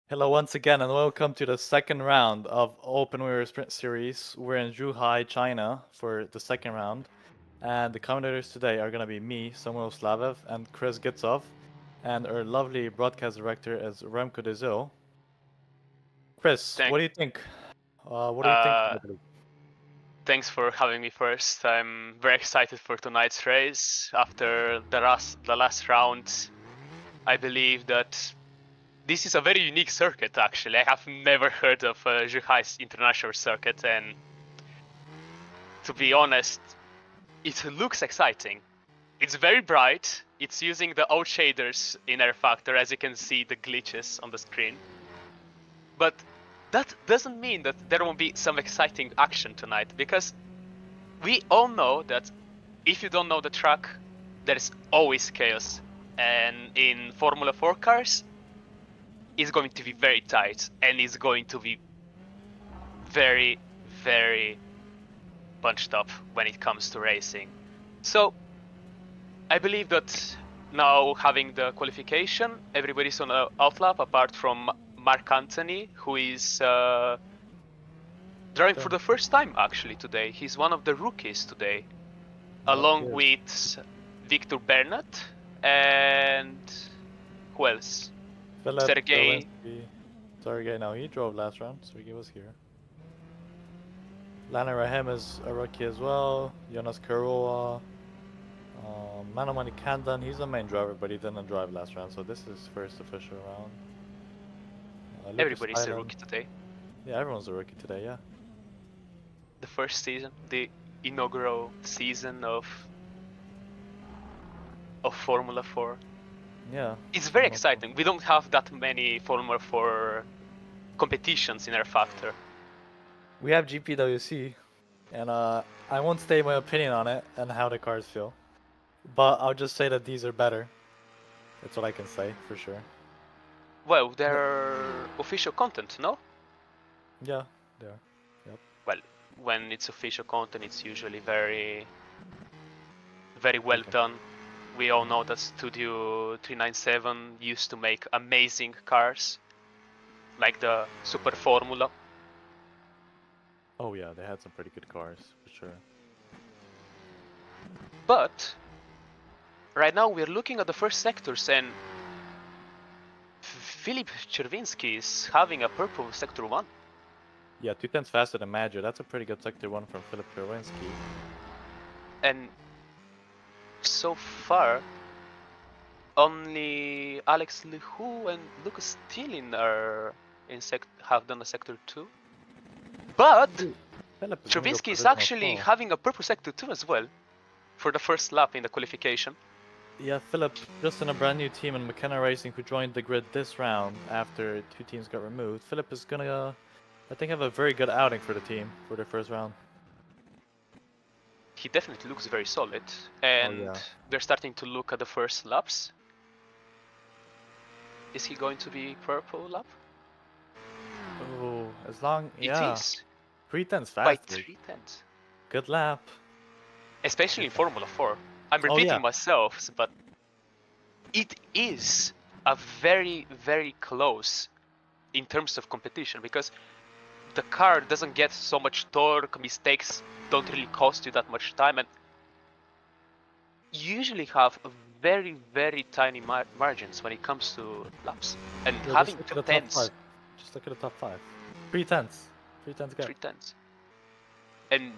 Hello once again and welcome to the second round of Open Warrior Sprint Series. We're in Zhuhai, China for the second round. And the commentators today are going to be me, Samuil Slavev, and Chris Gitsov. And our lovely broadcast director is Remco de Zil. Chris, Thank, what do you think? What do you think? Thanks for having me first. I'm very excited for tonight's race. After the last round, I believe that this is a very unique circuit. Actually, I have never heard of Zhuhai's international circuit, and to be honest, it looks exciting. It's very bright. It's using the old shaders in Air Factor, as you can see the glitches on the screen. But that doesn't mean that there won't be some exciting action tonight, because we all know that if you don't know the track, there's always chaos. And in Formula 4 cars, it's going to be very tight and it's going to be very, very bunched up when it comes to racing. So I believe that now having the qualification, everybody's on an outlap apart from Mark Anthony, who is driving for the first time actually today. He's one of the rookies today, along with Victor Bernat and who else? Philip, Sergey. Sergey, no, he drove last round. Sergey was here. Lana Rahim is a rookie as well. Jonas Karua. Manamani Kandan, he's the main driver, but he didn't drive last round, so this is first official round. Everybody's a rookie today. Yeah, everyone's a rookie today, yeah. The first season, the inaugural season of Formula 4. Yeah. It's very exciting. We don't have that many Formula 4 competitions in Air Factor. We have GPWC, and I won't state my opinion on it and how the cars feel. But I'll just say that these are better. That's what I can say, for sure. Well, they're official content, no? Yeah, they are. Yep. Well, when it's official content, it's usually very, very well done. We all know that Studio 397 used to make amazing cars, like the Super Formula. Oh yeah, they had some pretty good cars, for sure. But right now we're looking at the first sectors, and Filip Chervinsky is having a purple sector 1. Yeah, 2/10 faster than Major. That's a pretty good sector 1 from Filip Chervinsky. And so far, only Alex Lihu and Lucas Thielin are have done a sector 2. But Chervinsky is actually having a purple sector 2 as well for the first lap in the qualification. Yeah, Philip, just in a brand new team in McKenna Racing who joined the grid this round after 2 teams got removed. Philip is gonna, I think, have a very good outing for the team for their first round. He definitely looks very solid, and they're starting to look at the first laps. Is he going to be purple lap? Oh, as long, it is 3/10 fast. By 3/10. Good lap. Especially in Formula 4. I'm repeating myself, but it is a very, very close in terms of competition, because the car doesn't get so much torque, mistakes don't really cost you that much time, and you usually have very, very tiny margins when it comes to laps. And having 2/10s. Just look at the top 5. 3/10s. 3/10s guy. 3/10s. And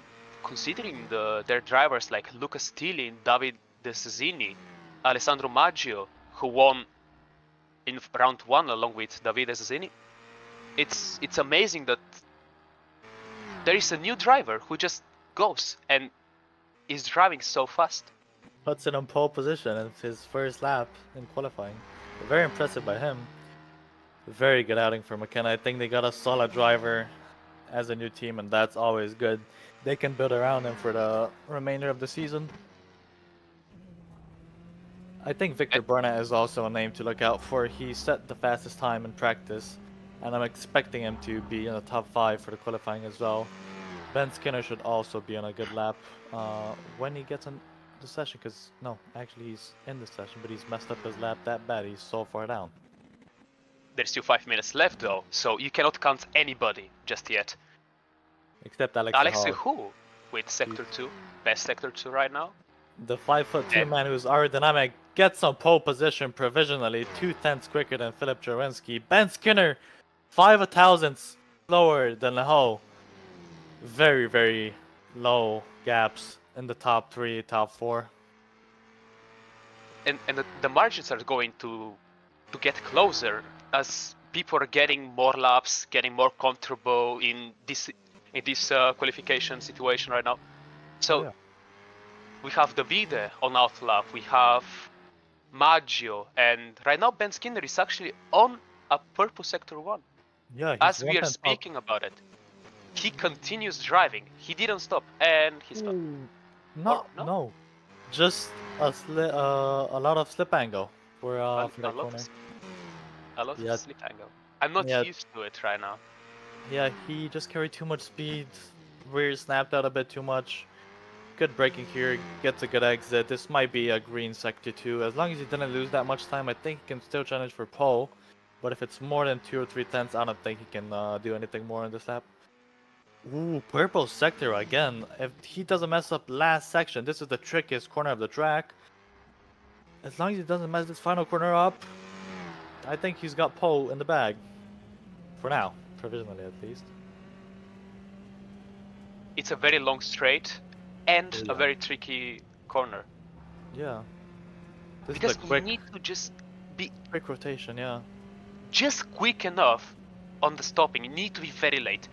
considering their drivers like Lucas Thielin, David De Cesini, Alessandro Maggio, who won in round 1 along with David De Cesini, it's amazing that there is a new driver who just goes and is driving so fast. Hudson on pole position in his first lap in qualifying. Very impressive by him. Very good outing for McKenna. I think they got a solid driver as a new team, and that's always good. They can build around him for the remainder of the season. I think Victor Bernat is also a name to look out for. He set the fastest time in practice, and I'm expecting him to be in the top 5 for the qualifying as well. Ben Skinner should also be on a good lap when he gets on the session, because no, actually he's in the session, but he's messed up his lap that bad. He's so far down. There's still 5 minutes left though, so you cannot count anybody just yet. Except Alex Zhuhai. Who with Sector 2, best Sector 2 right now. The 5'2" And- man who's aerodynamic gets on pole position provisionally, 2/10 quicker than Philip Jawinski. Ben Skinner, 5/1000 slower than Leho. Very, very low gaps in the top 3, top 4. And the margins are going to get closer as people are getting more laps, getting more comfortable in this qualification situation right now. So yeah. we have Davide on outlap, we have Maggio, and right now Ben Skinner is actually on a purple sector 1. Yeah, as we are speaking about it, he continues driving. He didn't stop, and he's back. No. Just a lot of slip angle for that corner. A lot of slip angle. I'm not used to it right now. Yeah, he just carried too much speed. Rear snapped out a bit too much. Good braking here, gets a good exit. This might be a green sector 2. As long as he didn't lose that much time, I think he can still challenge for pole. But if it's more than 2 or 3 tenths, I don't think he can do anything more in this lap. Ooh, purple sector again. If he doesn't mess up last section, this is the trickiest corner of the track. As long as he doesn't mess this final corner up, I think he's got pole in the bag. For now, provisionally at least. It's a very long straight and a very tricky corner. Yeah. Because you need to just be quick rotation, yeah. Just quick enough on the stopping. You need to be very late.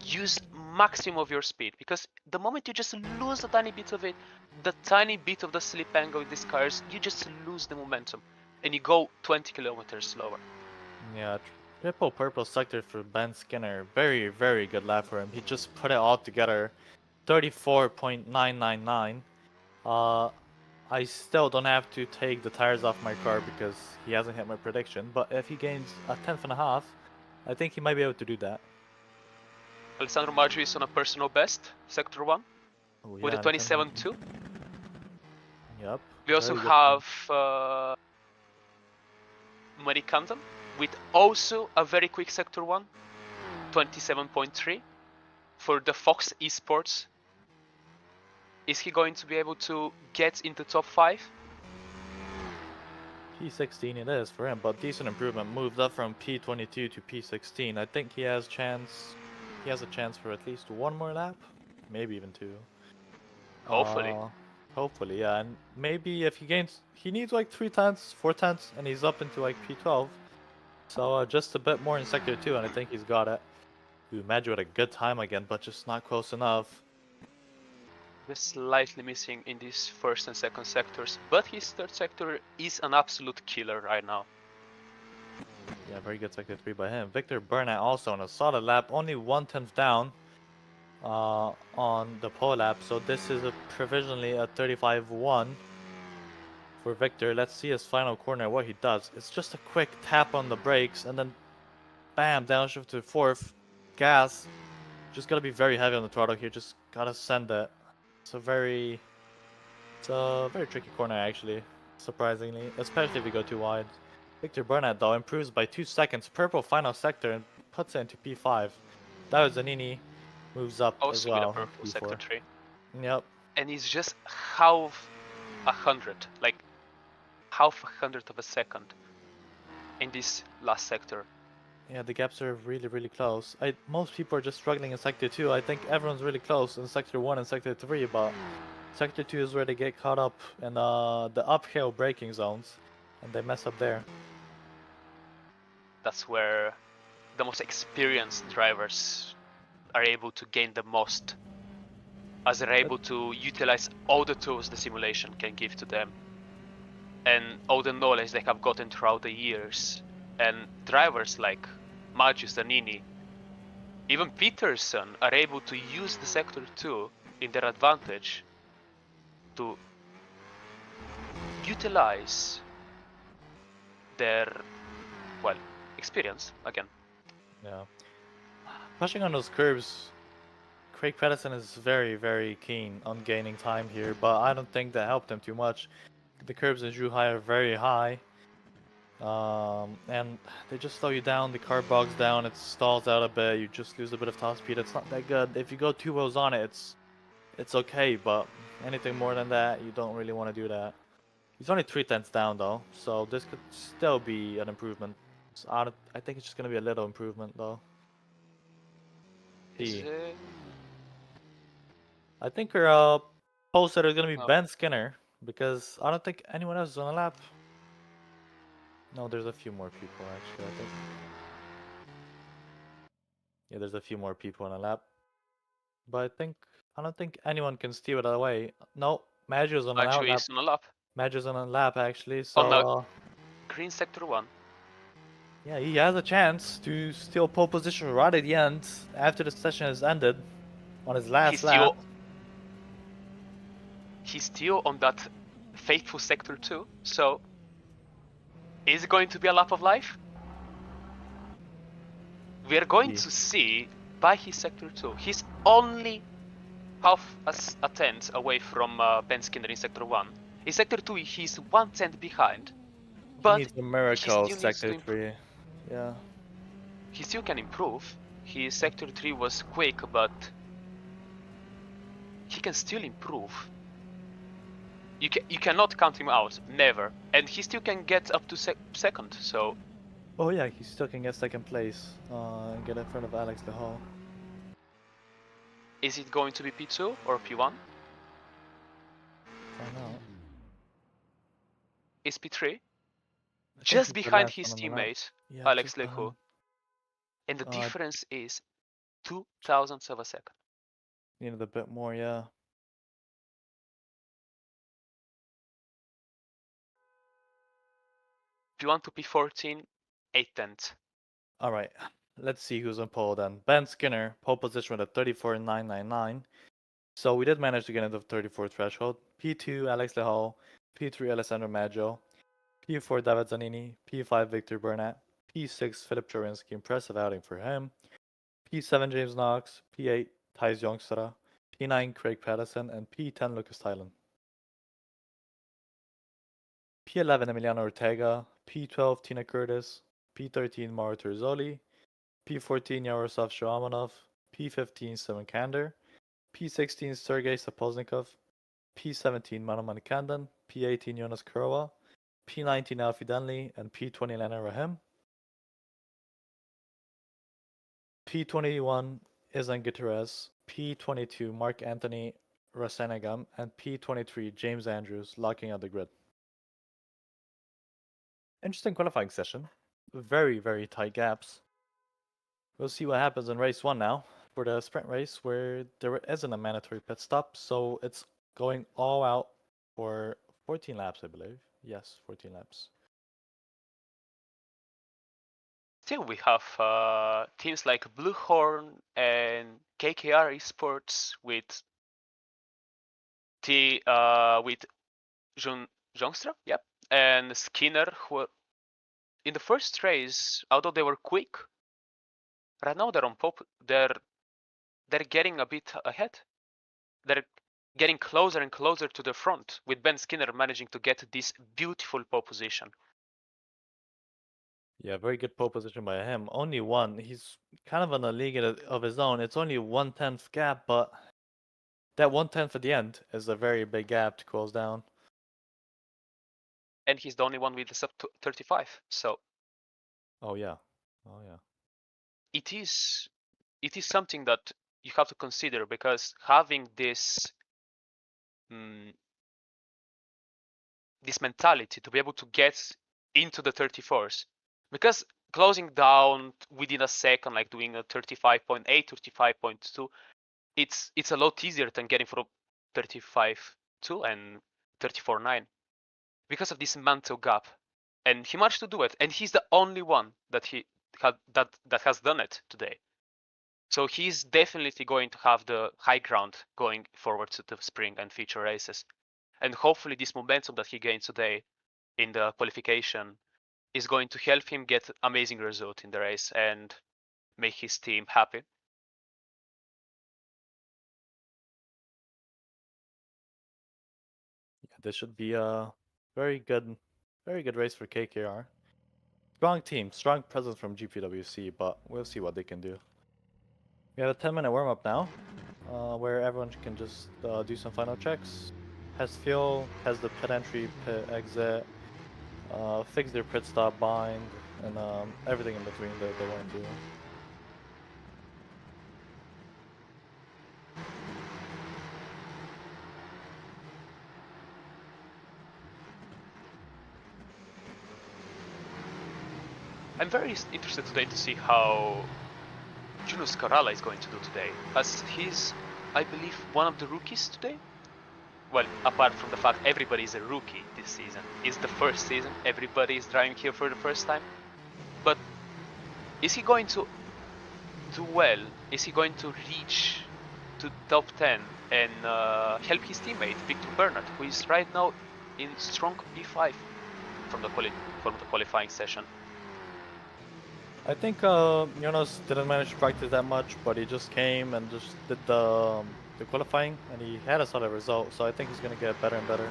Use maximum of your speed, because the moment you just lose a tiny bit of it, the tiny bit of the slip angle in these cars, you just lose the momentum and you go 20 kilometers slower. Yeah, triple purple sector for Ben Skinner. Very, very good lap for him. He just put it all together. 34.999. I still don't have to take the tires off my car because he hasn't hit my prediction, but if he gains a 10.5, I think he might be able to do that. Alessandro Maggio is on a personal best, Sector 1, with a 27.2. Yep. We also have Mari Kandan with also a very quick Sector 1, 27.3 for the Fox Esports. Is he going to be able to get into top 5? P16 it is for him, but decent improvement. Moved up from P22 to P16. I think he has a chance for at least one more lap, maybe even 2. Hopefully. Hopefully, yeah. And maybe if he needs like 3 tenths, 4 tenths, and he's up into like P12. So just a bit more in Sector 2, and I think he's got it. Ooh, Maggio had a good time again, but just not close enough. We're slightly missing in these first and second sectors, but his third sector is an absolute killer right now. Yeah, very good Sector 3 by him. Victor Burnett also on a solid lap, only 1/10 down on the pole lap, so this is provisionally a 35-1 for Victor. Let's see his final corner, what he does. It's just a quick tap on the brakes, and then bam, downshift to 4th, gas. Just gotta be very heavy on the throttle here, just gotta send it. It's a very tricky corner actually, surprisingly, especially if you go too wide. Victor Burnett though improves by 2 seconds, purple final sector, and puts it into P5. That was Zanini, moves up also as well. With a purple sector 3. Yep. And he's just half a hundredth of a second in this last sector. Yeah, the gaps are really, really close. Most people are just struggling in Sector 2. I think everyone's really close in Sector 1 and Sector 3, but Sector 2 is where they get caught up in the uphill braking zones, and they mess up there. That's where the most experienced drivers are able to gain the most, as they're able to utilize all the tools the simulation can give to them, and all the knowledge they have gotten throughout the years. And drivers like Maggio, Zanini, even Peterson are able to use the Sector 2 in their advantage to utilize their, experience again. Yeah. Pushing on those curves, Craig Pedersen is very, very keen on gaining time here, but I don't think that helped him too much. The curves in Zhuhai are very high. And they just slow you down. The car bogs down. It stalls out a bit. You just lose a bit of top speed. It's not that good. If you go 2 rows on it, it's okay. But anything more than that, you don't really want to do that. He's only 3/10 down though, so this could still be an improvement. So I think it's just gonna be a little improvement though. Is See, it? I think our pole setter is gonna be No. Ben Skinner because I don't think anyone else is on the lap. No, there's a few more people actually. I think. Yeah, there's a few more people on the lap, but I don't think anyone can steal it away. No, Madger's on the Actually, lap. it's on a lap. Madger's on the lap actually. On the So green sector 1. yeah, he has a chance to steal pole position right at the end after the session has ended on his last lap. He's still on that faithful sector 2. So, is it going to be a lap of life? We are going to see by his sector 2. He's only half a tenth away from Ben Skinner in sector 1. In sector 2, he's 1/10 behind. He But needs a he miracle still needs to sector improve. 3. Yeah. He still can improve. His sector 3 was quick, but he can still improve. You cannot count him out, never. And he still can get up to second, so... Oh yeah, he still can get second place and get in front of Alex DeHall. Is it going to be P2 or P1? Find out. Is P3? I think Just he's the behind last his one on the lap. teammate, Yeah, Alex just behind. Leku. And the Uh, difference is 2,000ths of a second. needed a bit more, yeah. P1 to P14, 8/10. Alright, let's see who's on pole then. Ben Skinner, pole position with a 34.999. So we did manage to get into the 34 threshold. P2, Alex DeHall. P3, Alessandro Maggio. P4, David Zanini. P5, Victor Burnett. P6, Philip Chorinsky. Impressive outing for him. P7, James Knox. P8, Thijs Jongstra. P9, Craig Patterson. And P10, Lucas Tylen. P11, Emiliano Ortega. P12, Tina Curtis. P13, Mauro Terzoli. P14, Yaroslav Sharamanov. P15, Simon Kander. P16, Sergei Sapoznikov. P17, Manaman Kandan. P18, Jonas Kurwa. P19, Alfie Dunley. And P20, Lena Rahim. P21, Izan Gutierrez. P22, Mark Anthony Rasenagam. And P23, James Andrews, locking out the grid. Interesting qualifying session. Very, very tight gaps. We'll see what happens in race 1 now for the sprint race where there isn't a mandatory pit stop, so it's going all out for 14 laps, I believe. Yes, 14 laps. Still, we have teams like Bluehorn and KKR Esports with with Jongstra, yep, and Skinner, who in the first race, although they were quick, right now they're on pop. They're getting a bit ahead. They're getting closer and closer to the front, with Ben Skinner managing to get this beautiful pole position. Yeah, very good pole position by him. Only one. He's kind of in a league of his own. It's only 1/10 gap, but that 1/10 at the end is a very big gap to close down. And he's the only one with the sub 35. So. Oh yeah. Oh yeah. It is something that you have to consider, because having this this mentality to be able to get into the 34s, because closing down within a second, like doing a 35.8, 35.2, it's a lot easier than getting from 35.2 and 34.9 because of this mental gap. And he managed to do it, and he's the only one that that has done it today. So he's definitely going to have the high ground going forward to the spring and future races. And hopefully this momentum that he gained today in the qualification is going to help him get amazing result in the race and make his team happy. Yeah, this should be a very good race for KKR. strong team, strong presence from GPWC, but we'll see what they can do. We have a 10-minute warm-up now, where everyone can just do some final checks, test fuel, test the pit entry, pit exit, fix their pit stop bind, and everything in between that they want to do. I'm very interested today to see how Junus Karala is going to do today, as he's, I believe, one of the rookies today. Well, apart from the fact everybody is a rookie this season. It's the first season, everybody is driving here for the first time. But is he going to do well? Is he going to reach to top 10 and help his teammate, Victor Bernard, who is right now in strong P5 from the qualifying session? I think Jonas didn't manage to practice that much, but he just came and just did the qualifying, and he had a solid result. So I think he's gonna get better and better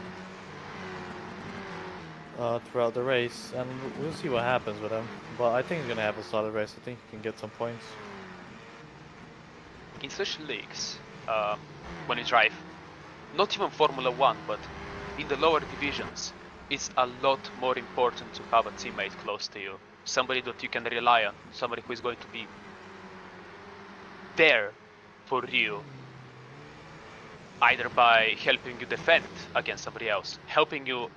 throughout the race, and we'll see what happens with him. But I think he's gonna have a solid race. I think he can get some points. In such leagues, when you drive, not even Formula 1, but in the lower divisions, it's a lot more important to have a teammate close to you. Somebody that you can rely on, somebody who is going to be there for you, either by helping you defend against somebody else, helping you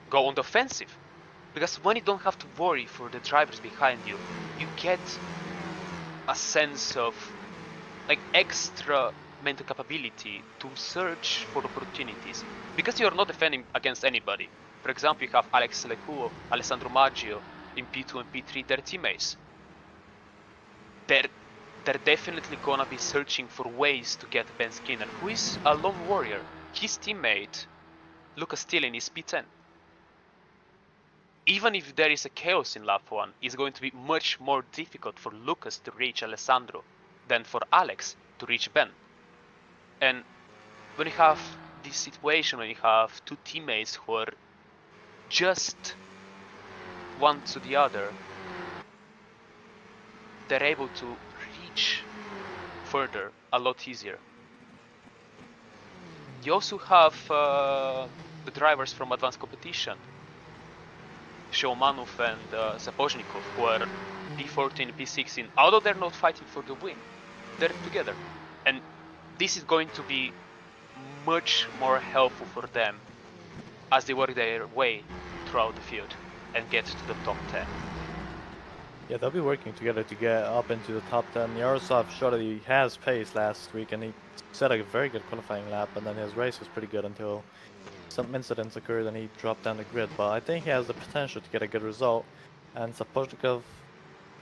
go on the offensive. Because when you don't have to worry for the drivers behind you, you get a sense of like extra mental capability to search for opportunities. Because you're not defending against anybody. For example, you have Alex Lecuo, Alessandro Maggio in P2 and P3, their teammates. They're definitely gonna be searching for ways to get Ben Skinner, who is a lone warrior. His teammate, Lucas Thielen, is P10. Even if there is a chaos in lap 1, it's going to be much more difficult for Lucas to reach Alessandro than for Alex to reach Ben. And when you have this situation, when you have two teammates who are just one to the other, they're able to reach further a lot easier. You also have the drivers from advanced competition, Shoumanov and Zapozhnikov, who are P14, P16, although they're not fighting for the win, they're together. And this is going to be much more helpful for them as they work their way throughout the field and get to the top 10. Yeah, they'll be working together to get up into the top 10. Yaroslavl showed that he has pace last week, and he set a very good qualifying lap, and then his race was pretty good until some incidents occurred and he dropped down the grid. But I think he has the potential to get a good result. And Zapozhnikov,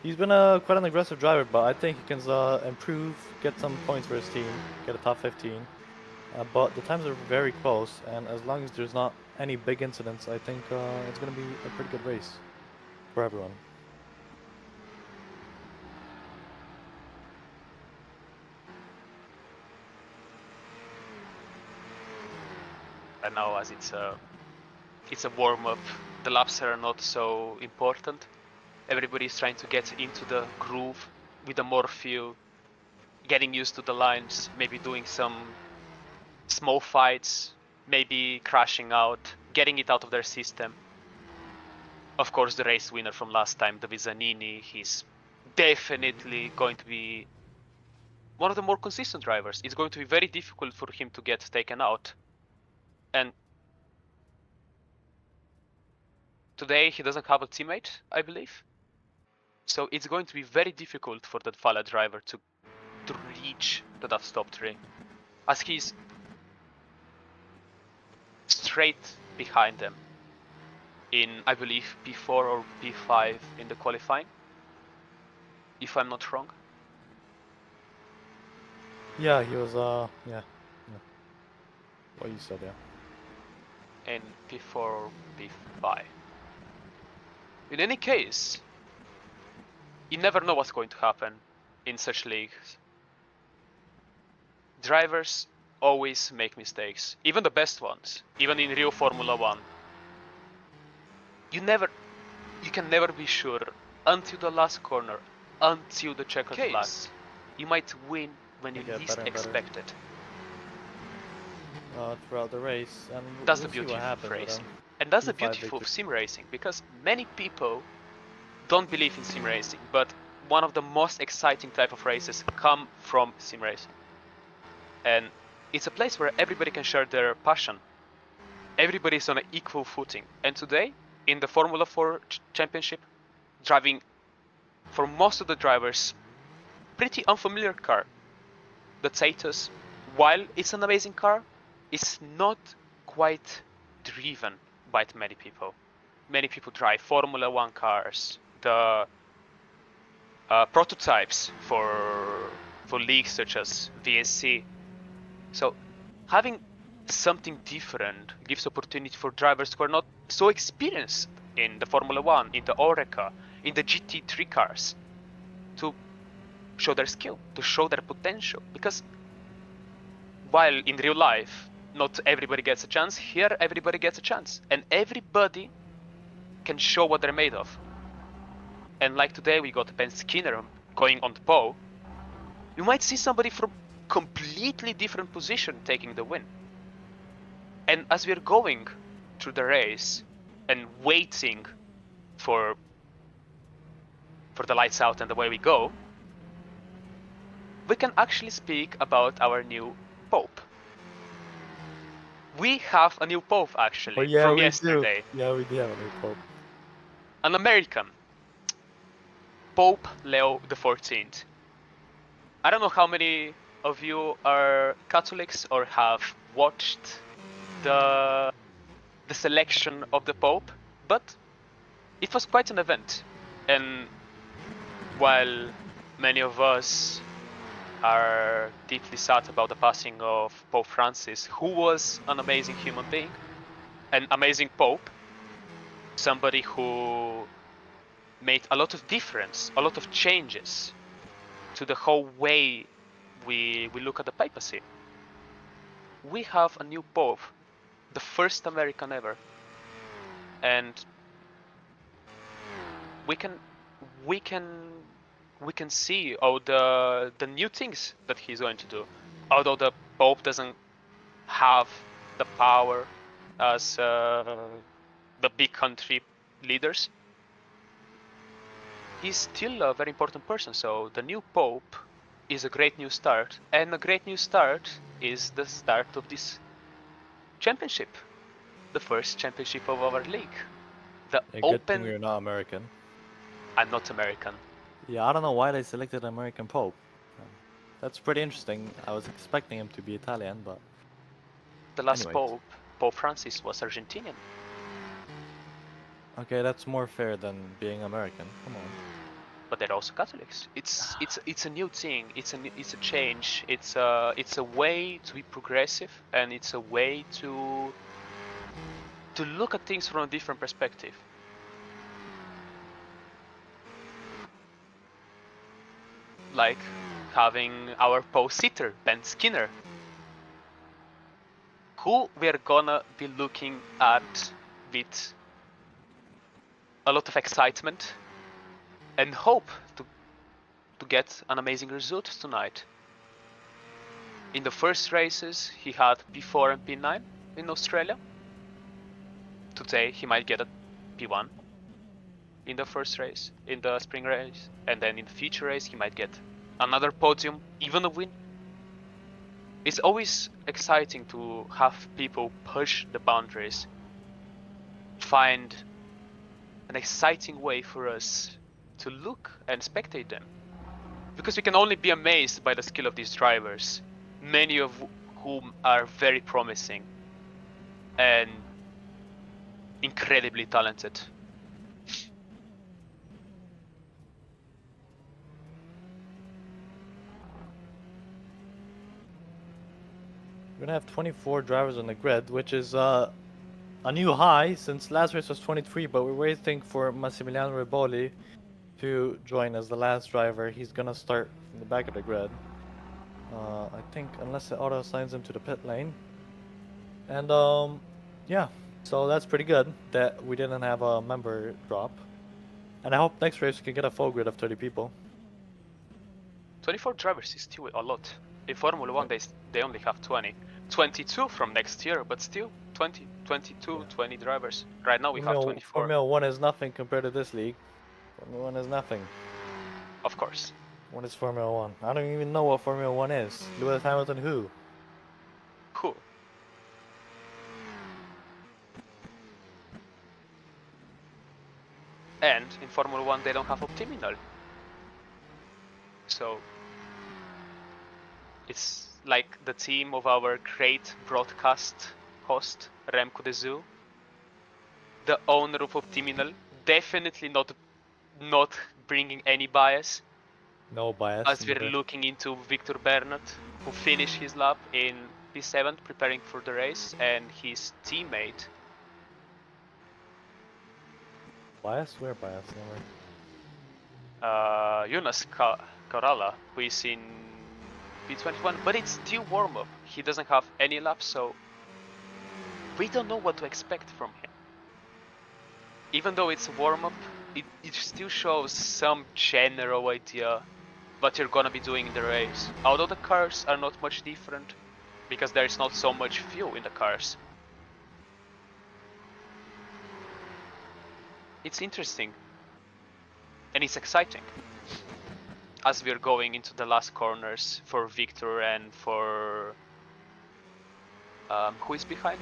he's been quite an aggressive driver, but I think he can improve, get some points for his team, get a top 15. But the times are very close, and as long as there's not any big incidents, I think it's going to be a pretty good race for everyone. And now, as it's a warm-up, the laps are not so important. Everybody's trying to get into the groove with the more fuel, getting used to the lines, maybe doing some small fights, maybe crashing out, getting it out of their system. Of course, the race winner from last time, the Vizzanini, he's definitely going to be one of the more consistent drivers. It's going to be very difficult for him to get taken out. And today he doesn't have a teammate, I believe. So it's going to be very difficult for that Fala driver to reach to that top 3, as he's straight behind them in, I believe, P4 or P5 in the qualifying, if I'm not wrong. Yeah, he was, yeah. What you said, yeah. In P4 or P5. In any case, you never know what's going to happen in such leagues. Drivers always make mistakes, even the best ones, even in real Formula 1. You never you can never be sure until the last corner, until the checkered flag. Case. You might win when you They get least better and better. expect it. Throughout the race, and That's we'll the see beauty what of happens with racing. them. And that's the P5 beauty of victory. sim racing, because many people don't believe in sim racing, but one of the most exciting type of races come from sim racing. And it's a place where everybody can share their passion. Everybody is on an equal footing. And today, in the Formula 4 championship, driving for most of the drivers, pretty unfamiliar car. The Tatus, while it's an amazing car, is not quite driven by many people. Many people drive Formula 1 cars, the prototypes for leagues such as VSC. So having something different gives opportunity for drivers who are not so experienced in the Formula 1, in the Oreca, in the GT3 cars, to show their skill, to show their potential. Because while in real life, not everybody gets a chance, here everybody gets a chance. And everybody can show what they're made of. And like today, we got Ben Skinner going on the pole. You might see somebody from completely different position taking the win. And as we're going through the race and waiting for the lights out and the way we go, we can actually speak about our new Pope. We have a new Pope actually Oh yeah, from we yesterday. do. Yeah, we do have a new Pope. An American, Pope Leo XIV. I don't know how many of you are Catholics or have watched the selection of the Pope, but it was quite an event. And while many of us are deeply sad about the passing of Pope Francis, who was an amazing human being, an amazing Pope, somebody who made a lot of difference, a lot of changes to the whole way we look at the papacy. We have a new Pope, the first American ever, and we can see all the new things that he's going to do. Although the Pope doesn't have the power as the big country leaders, he's still a very important person. So the new Pope is a great new start, and a great new start is the start of this championship, the first championship of our league. The A good Open. thing we're not American. I'm not American. Yeah, I don't know why they selected an American Pope. That's pretty interesting. I was expecting him to be Italian, but The last anyways. Pope, Pope Francis, was Argentinian. Okay, that's more fair than being American. Come on. But they're also Catholics. It's a new thing. It's a change. It's a way to be progressive, and it's a way to look at things from a different perspective. Like having our pole-sitter, Ben Skinner, who we're gonna be looking at with a lot of excitement and hope to get an amazing result tonight. In the first races, he had P4 and P9 in Australia. Today, he might get a P1 in the first race, in the spring race, and then in the future race, he might get another podium, even a win. It's always exciting to have people push the boundaries, find an exciting way for us to look and spectate them. Because we can only be amazed by the skill of these drivers, many of whom are very promising and incredibly talented. We're gonna have 24 drivers on the grid, which is a new high since last race was 23, but we're waiting for Massimiliano Riboli to join as the last driver. He's gonna start from the back of the grid. I think unless the auto assigns him to the pit lane. And yeah, so that's pretty good that we didn't have a member drop. And I hope next race we can get a full grid of 30 people. 24 drivers is still a lot. In Formula 1 they only have 20. 22 from next year, but still 20, 22, 20 drivers. Right now we have 24. Formula 1 is nothing compared to this league. Formula 1 is nothing. Of course. What is Formula 1? I don't even know what Formula 1 is. Lewis Hamilton who? Who? And in Formula 1 they don't have optimal. So it's like the team of our great broadcast host, Remco de Zoo, the owner of Optiminal, definitely not bringing any bias. No bias. As we're looking into Victor Bernat, who finished his lap in P7 preparing for the race, and his teammate. Bias? Where bias? Jonas Karala, who is in P21, but it's still warm-up. He doesn't have any laps, so we don't know what to expect from him. Even though it's a warm-up, it still shows some general idea what you're gonna be doing in the race. Although the cars are not much different, because there is not so much fuel in the cars. It's interesting. And it's exciting. As we're going into the last corners for Victor and for... who is behind?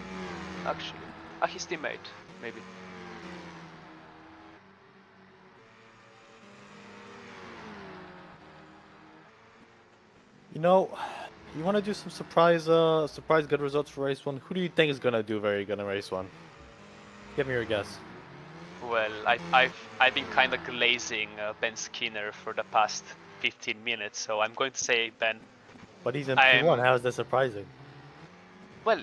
Actually. His teammate, maybe. You know, you want to do some surprise good results for race 1? Who do you think is gonna do very good in race 1? Give me your guess. Well, I've been kind of glazing Ben Skinner for the past 15 minutes, so I'm going to say Ben. But he's in P1. How is that surprising? Well,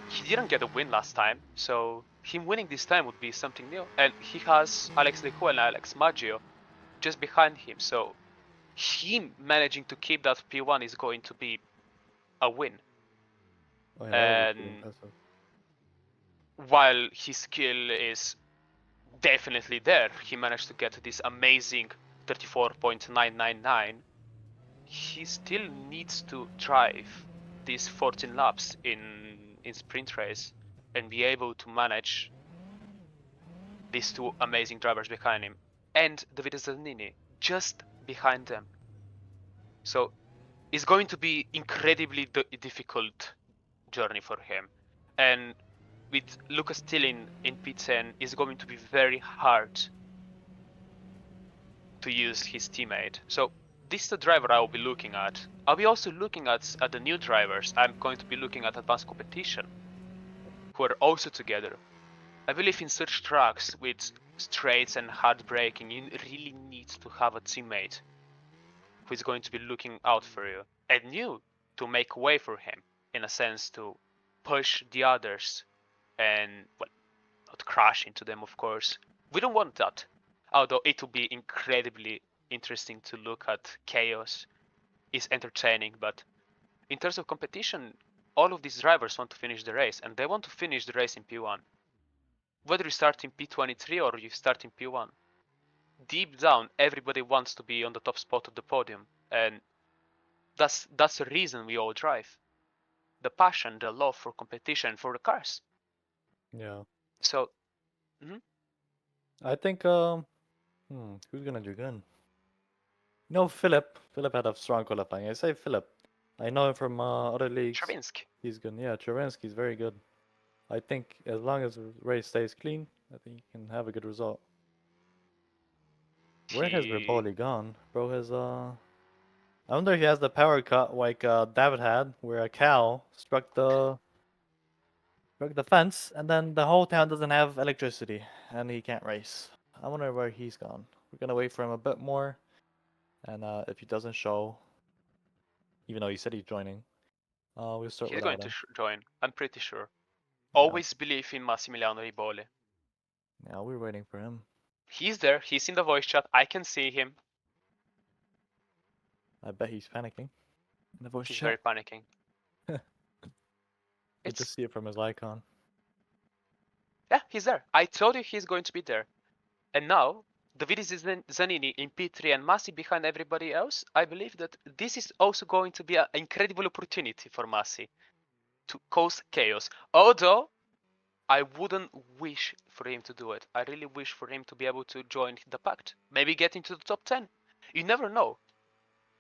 he didn't get a win last time, so him winning this time would be something new. And he has Alex Leco and Alex Maggio just behind him, so him managing to keep that P1 is going to be a win. Oh, yeah, and while his skill is definitely there, he managed to get this amazing 34.999. He still needs to drive these 14 laps in sprint race and be able to manage these two amazing drivers behind him and Davide Zanini just behind them. So it's going to be incredibly difficult journey for him. And with Lucas still in P10, it's going to be very hard to use his teammate. So this is the driver I will be looking at. I'll be also looking at the new drivers. I'm going to be looking at advanced competition, who are also together. I believe in such tracks with straights and hard braking, you really need to have a teammate who is going to be looking out for you and you to make way for him, in a sense, to push the others and, well, not crash into them, of course. We don't want that, although it will be incredibly interesting to look at chaos. It's entertaining, but in terms of competition, all of these drivers want to finish the race, and they want to finish the race in P1. Whether you start in P23 or you start in P1, deep down, everybody wants to be on the top spot of the podium, and that's the reason we all drive. The passion, the love for competition, for the cars. Yeah. So, I think who's gonna do good? No, Philip. Philip had a strong qualifying. I say Philip. I know him from other leagues. Travinsky. He's good. Yeah, Travinsky's very good. I think as long as the race stays clean, I think he can have a good result. Where has Riboli gone? Bro has I wonder if he has the power cut like David had, where a cow struck the fence, and then the whole town doesn't have electricity, and he can't race. I wonder where he's gone. We're gonna wait for him a bit more, and if he doesn't show, even though he said he's joining, we'll start He's without going him. to join, I'm pretty sure. Yeah. Always believe in Massimiliano Riboli. Yeah, we're waiting for him. He's there, he's in the voice chat, I can see him. I bet he's panicking. In the voice He's chat. very panicking. You just see it from his icon. Yeah, he's there. I told you he's going to be there. And now, David Zanini in P3 and Masi behind everybody else, I believe that this is also going to be an incredible opportunity for Masi to cause chaos. Although I wouldn't wish for him to do it. I really wish for him to be able to join the pact. Maybe get into the top 10. You never know.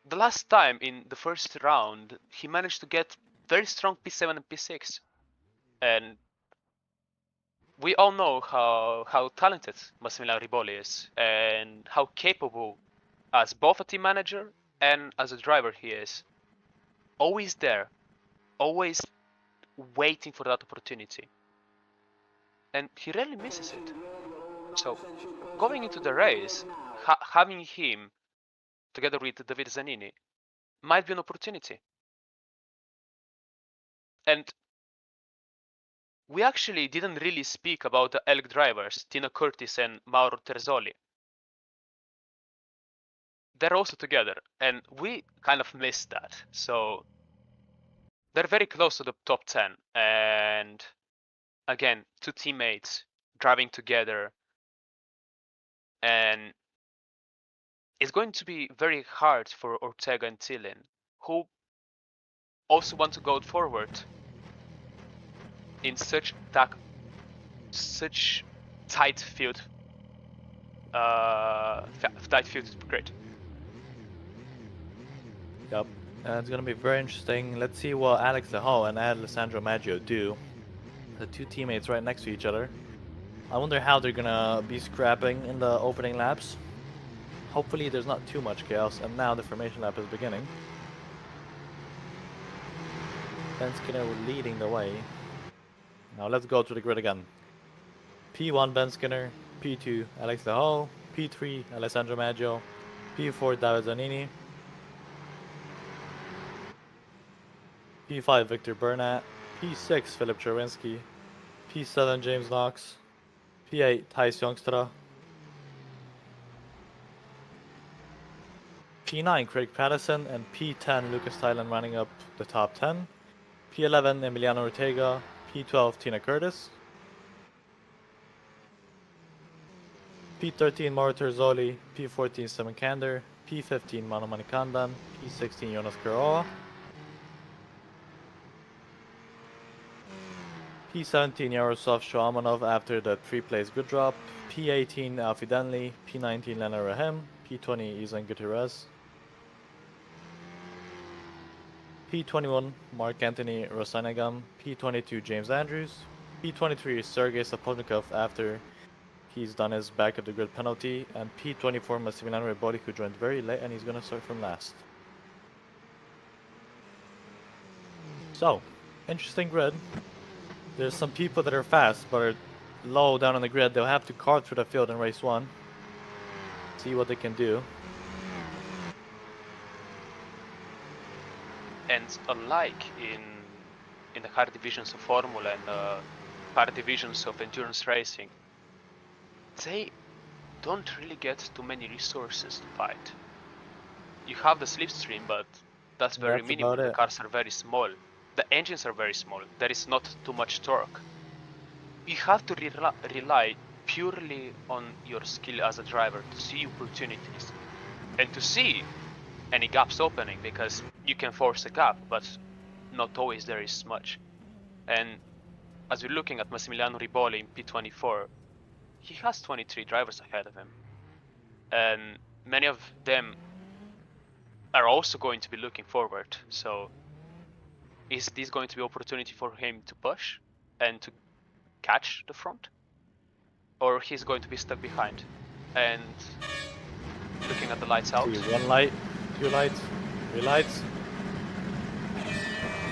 The last time in the first round, he managed to get very strong P7 and P6. And we all know how talented Massimiliano Riboli is and how capable as both a team manager and as a driver he is. Always there, always waiting for that opportunity. And he rarely misses it. So going into the race, having him together with David Zanini might be an opportunity. And we actually didn't really speak about the Elk drivers, Tina Curtis and Mauro Terzoli. They're also together, and we kind of missed that. So they're very close to the top 10. And again, two teammates driving together. And it's going to be very hard for Ortega and Tillin, who also want to go forward in such tight field grid. Yep, and it's gonna be very interesting. Let's see what Alex Zhuhai and Alessandro Maggio do. The two teammates right next to each other. I wonder how they're gonna be scrapping in the opening laps. Hopefully there's not too much chaos, and now the formation lap is beginning. Ben Skinner leading the way. Now let's go to the grid again. P1 Ben Skinner, P2 Alex Zhuhai, P3 Alessandro Maggio, P4 David Zanini, P5 Victor Burnett, P6 Philip Cherwinski, P7 James Knox, P8 Thijs Jongstra, P9 Craig Patterson, and P10 Lucas Thailand running up the top 10, P11 Emiliano Ortega, P12 Tina Curtis, P13 Mauro Terzoli, P14 Simon Kander, P15 Manu Manikandan, P16 Jonas Kuroa, P17 Yaroslav Shoamanov after the 3-place good drop, P18 Alfie Denley, P19 Lena Rahim, P20 Izan Gutierrez, P21 Mark Anthony Rosanagam, P22 James Andrews, P23 Sergei Sapovnikov after he's done his back of the grid penalty, and P24 Massimiliano Riboli, who joined very late and he's gonna start from last. So, interesting grid. There's some people that are fast but are low down on the grid. They'll have to carve through the field in race 1. See what they can do. And unlike in the hard divisions of Formula and hard divisions of endurance racing, they don't really get too many resources to fight. You have the slipstream, but that's very minimal. The cars are very small. The engines are very small. There is not too much torque. You have to rely purely on your skill as a driver to see opportunities and to see any gaps opening, because you can force a gap, but not always there is much. And as we're looking at Massimiliano Riboli in P24, he has 23 drivers ahead of him, and many of them are also going to be looking forward. So is this going to be an opportunity for him to push and to catch the front, or he's going to be stuck behind? And looking at the lights out. One light, two lights, three lights.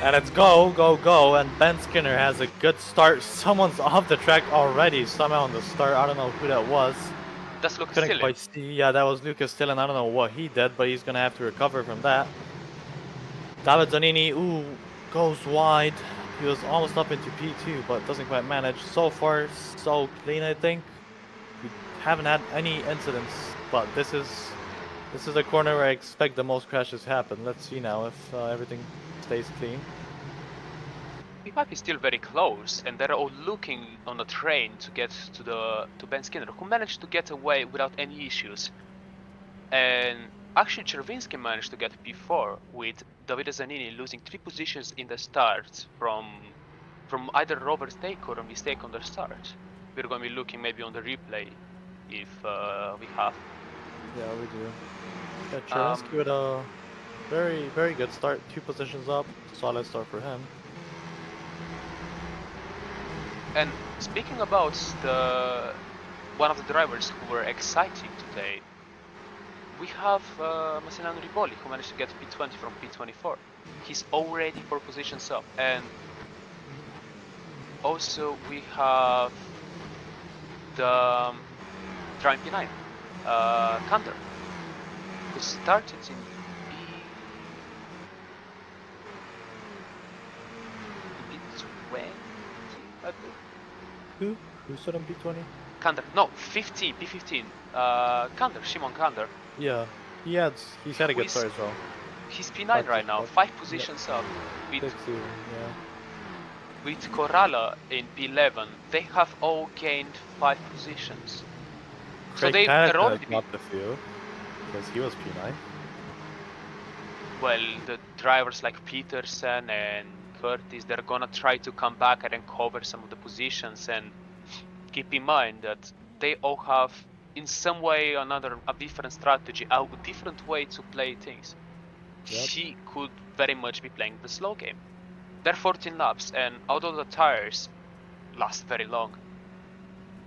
And it's go, go, go, and Ben Skinner has a good start. Someone's off the track already, somehow on the start. I don't know who that was. That's Lucas Couldn't quite see. Yeah, that was Lucas Stillen. I don't know what he did, but he's gonna have to recover from that. David Zanini, ooh, goes wide. He was almost up into P2, but doesn't quite manage. So far, so clean, I think. We haven't had any incidents, but this is a corner where I expect the most crashes happen. Let's see now if everything stays clean. P5 is still very close, and they're all looking on a train to get to Ben Skinner, who managed to get away without any issues. And actually, Chervinsky managed to get P4 with Davide Zanini losing 3 positions in the start from either overtake or a mistake on the start. We're going to be looking maybe on the replay if we have. Yeah, we do. Yeah, Chervinsky with a very, very good start. 2 positions up. Solid start for him. And speaking about one of the drivers who were exciting today, we have Massimiliano Rivoli, who managed to get P20 from P24. He's already 4 positions up. And also we have the driving P9, Kanter, who started in P20, I believe. Who stood on P20? Kanter, no, 15, P15. Kanter, Shimon Kanter. Yeah, he's had a good start as well. He's P9 right now, 5 positions up. With Corrala in P11, they have all gained 5 positions. Craig so they're already not the field because he was P9. Well, the drivers like Peterson and Curtis, they're gonna try to come back and cover some of the positions, and keep in mind that they all have in some way or another a different strategy, a different way to play things. Yep. He could very much be playing the slow game. They're 14 laps, and although the tires last very long,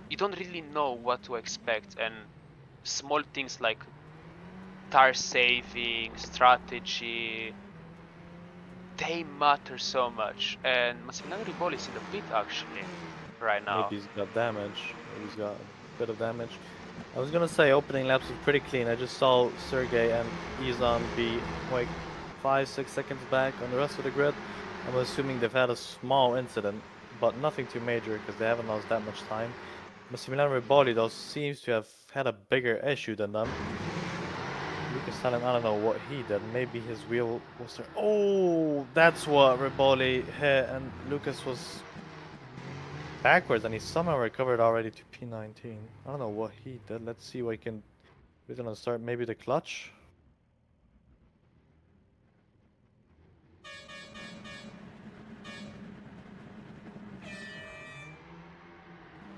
you don't really know what to expect, and small things like tire saving, strategy, they matter so much. And Massimiliano Rivoli is in the pit actually right now. Maybe he's got damage. Maybe he's got a bit of damage. I was gonna say opening laps was pretty clean. I just saw Sergey and Izan be like 5-6 seconds back on the rest of the grid. I'm assuming they've had a small incident, but nothing too major because they haven't lost that much time. Massimiliano Rivoli though seems to have had a bigger issue than them. Lucas Talent, I don't know what he did. Maybe his wheel was there. Oh, that's what Rivoli hit, and Lucas was backwards, and he somehow recovered already to P19. I don't know what he did. Let's see what he can. He's gonna start maybe the clutch.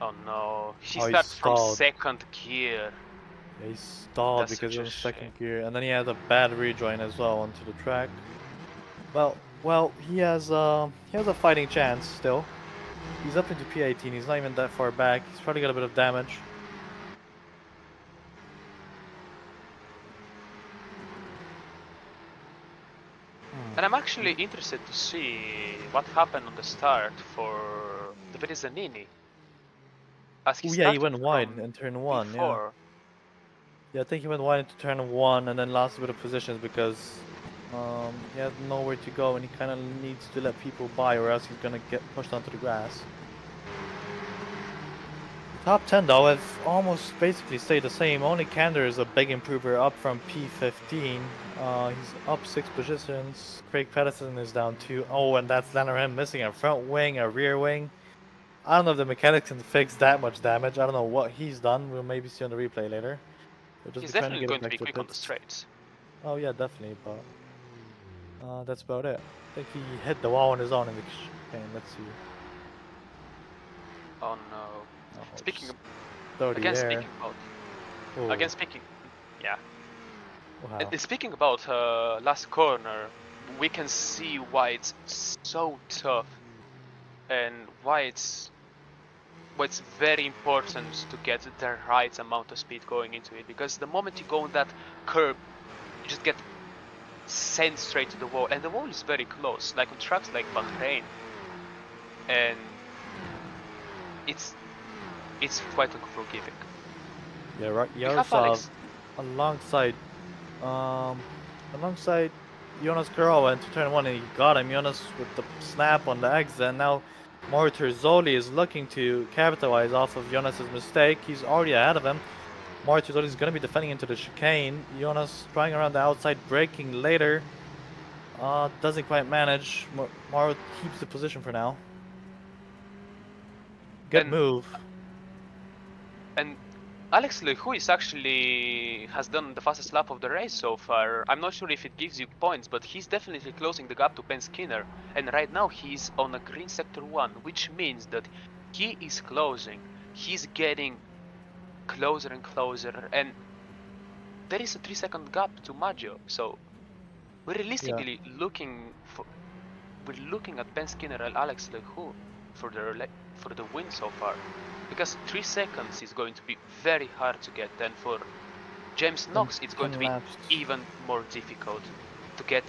Oh no, he starts from second gear. Yeah, he stalled because he was in second gear, and then he had a bad rejoin as well onto the track. Well, he has a fighting chance still. He's up into P18. He's not even that far back. He's probably got a bit of damage. And I'm actually interested to see what happened on the start for the Zanini. Yeah, he went wide in turn 1. Yeah, I think he went wide into turn 1 and then lost a bit of positions because he had nowhere to go, and he kind of needs to let people by or else he's gonna get pushed onto the grass. Top 10 though have almost basically stayed the same. Only Kander is a big improver, up from P15. He's up 6 positions. Craig Pedersen is down 2. Oh, and that's Lannerham missing a front wing, a rear wing. I don't know if the mechanics can fix that much damage. I don't know what he's done. We'll maybe see on the replay later. He's definitely going to be quick on the straights. Oh yeah, definitely, but that's about it. I think he hit the wall on his own in the chicane. Let's see. Oh no. Oh, speaking about last corner, we can see why it's so tough and why it's very important to get the right amount of speed going into it, because the moment you go on that curb, you just get sent straight to the wall, and the wall is very close, like on tracks like Bahrain, and it's quite unforgiving. Yeah, right. Yaroslav alongside Jonas Karawa into turn 1, and he got him. Jonas with the snap on the exit, and now Mortarzoli is looking to capitalize off of Jonas's mistake. He's already ahead of him. Mortarzoli is going to be defending into the chicane. Jonas trying around the outside, braking later. Doesn't quite manage. Maru keeps the position for now. Good move. And Alex Lehu is actually has done the fastest lap of the race so far. I'm not sure if it gives you points, but he's definitely closing the gap to Ben Skinner. And right now he's on a green sector 1, which means that he is closing. He's getting closer and closer, and there is a 3-second gap to Maggio. So we're realistically looking at Ben Skinner and Alex Lehu for the win so far. Because 3 seconds is going to be very hard to get, and for James Knox it's going to be even more difficult to get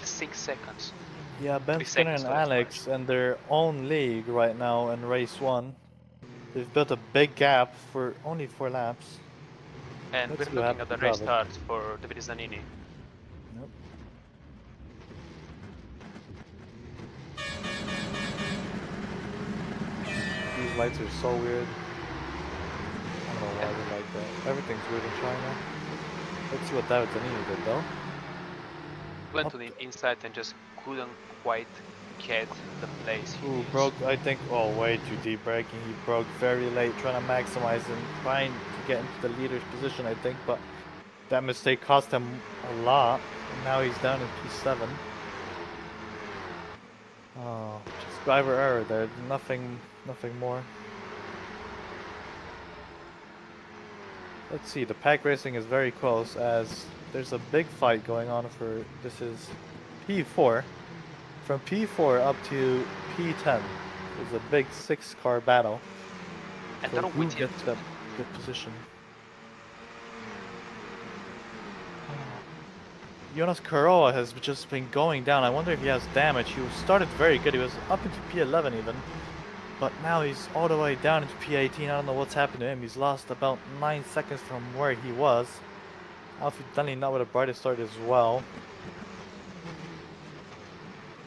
6 seconds. Yeah, Ben Skinner and Alex in their own league right now in race 1. They've built a big gap for only 4 laps. And we're looking at the race start for David Zanini. Yep. These lights are so weird. I don't know why they like that. Everything's weird in China. Let's see what David Zanini did though. Went to the inside and just couldn't quite get the place. Ooh, broke, I think, way too deep braking. He broke very late, trying to maximize and trying to get into the leader's position, I think, but that mistake cost him a lot. Now he's down in P7. Oh, just driver error there, nothing more. Let's see, the pack racing is very close as there's a big fight going on for, this is P4. From P4 up to P10 is a big 6-car battle. And so who gets that good position? Jonas Karoa has just been going down. I wonder if he has damage. He started very good. He was up into P11 even. But now he's all the way down into P18. I don't know what's happened to him. He's lost about 9 seconds from where he was. Alfie Dunley not with a brightest start as well.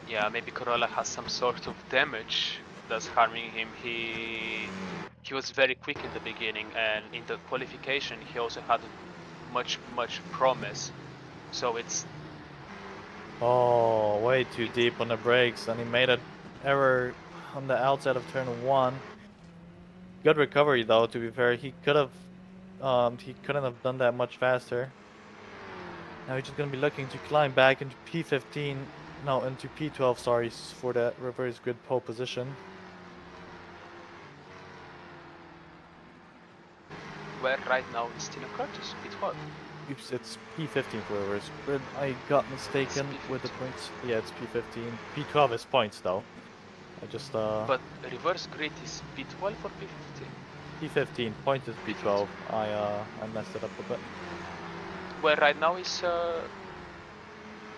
Yeah, maybe Corolla has some sort of damage that's harming him. He was very quick in the beginning, and in the qualification he also had much promise. So it's way too deep on the brakes, and he made an error on the outside of turn 1. Good recovery though, to be fair. He couldn't have done that much faster. Now he's just gonna be looking to climb back into P15. No, into P12, sorry, for that reverse grid pole position. Where right now is Tina Curtis, P12. Oops, it's P15 for reverse grid. I got mistaken with the points. Yeah, it's P15. P12 is points though. I just But reverse grid is P12 or P15? P15. Point is P12. I messed it up a bit. Where right now is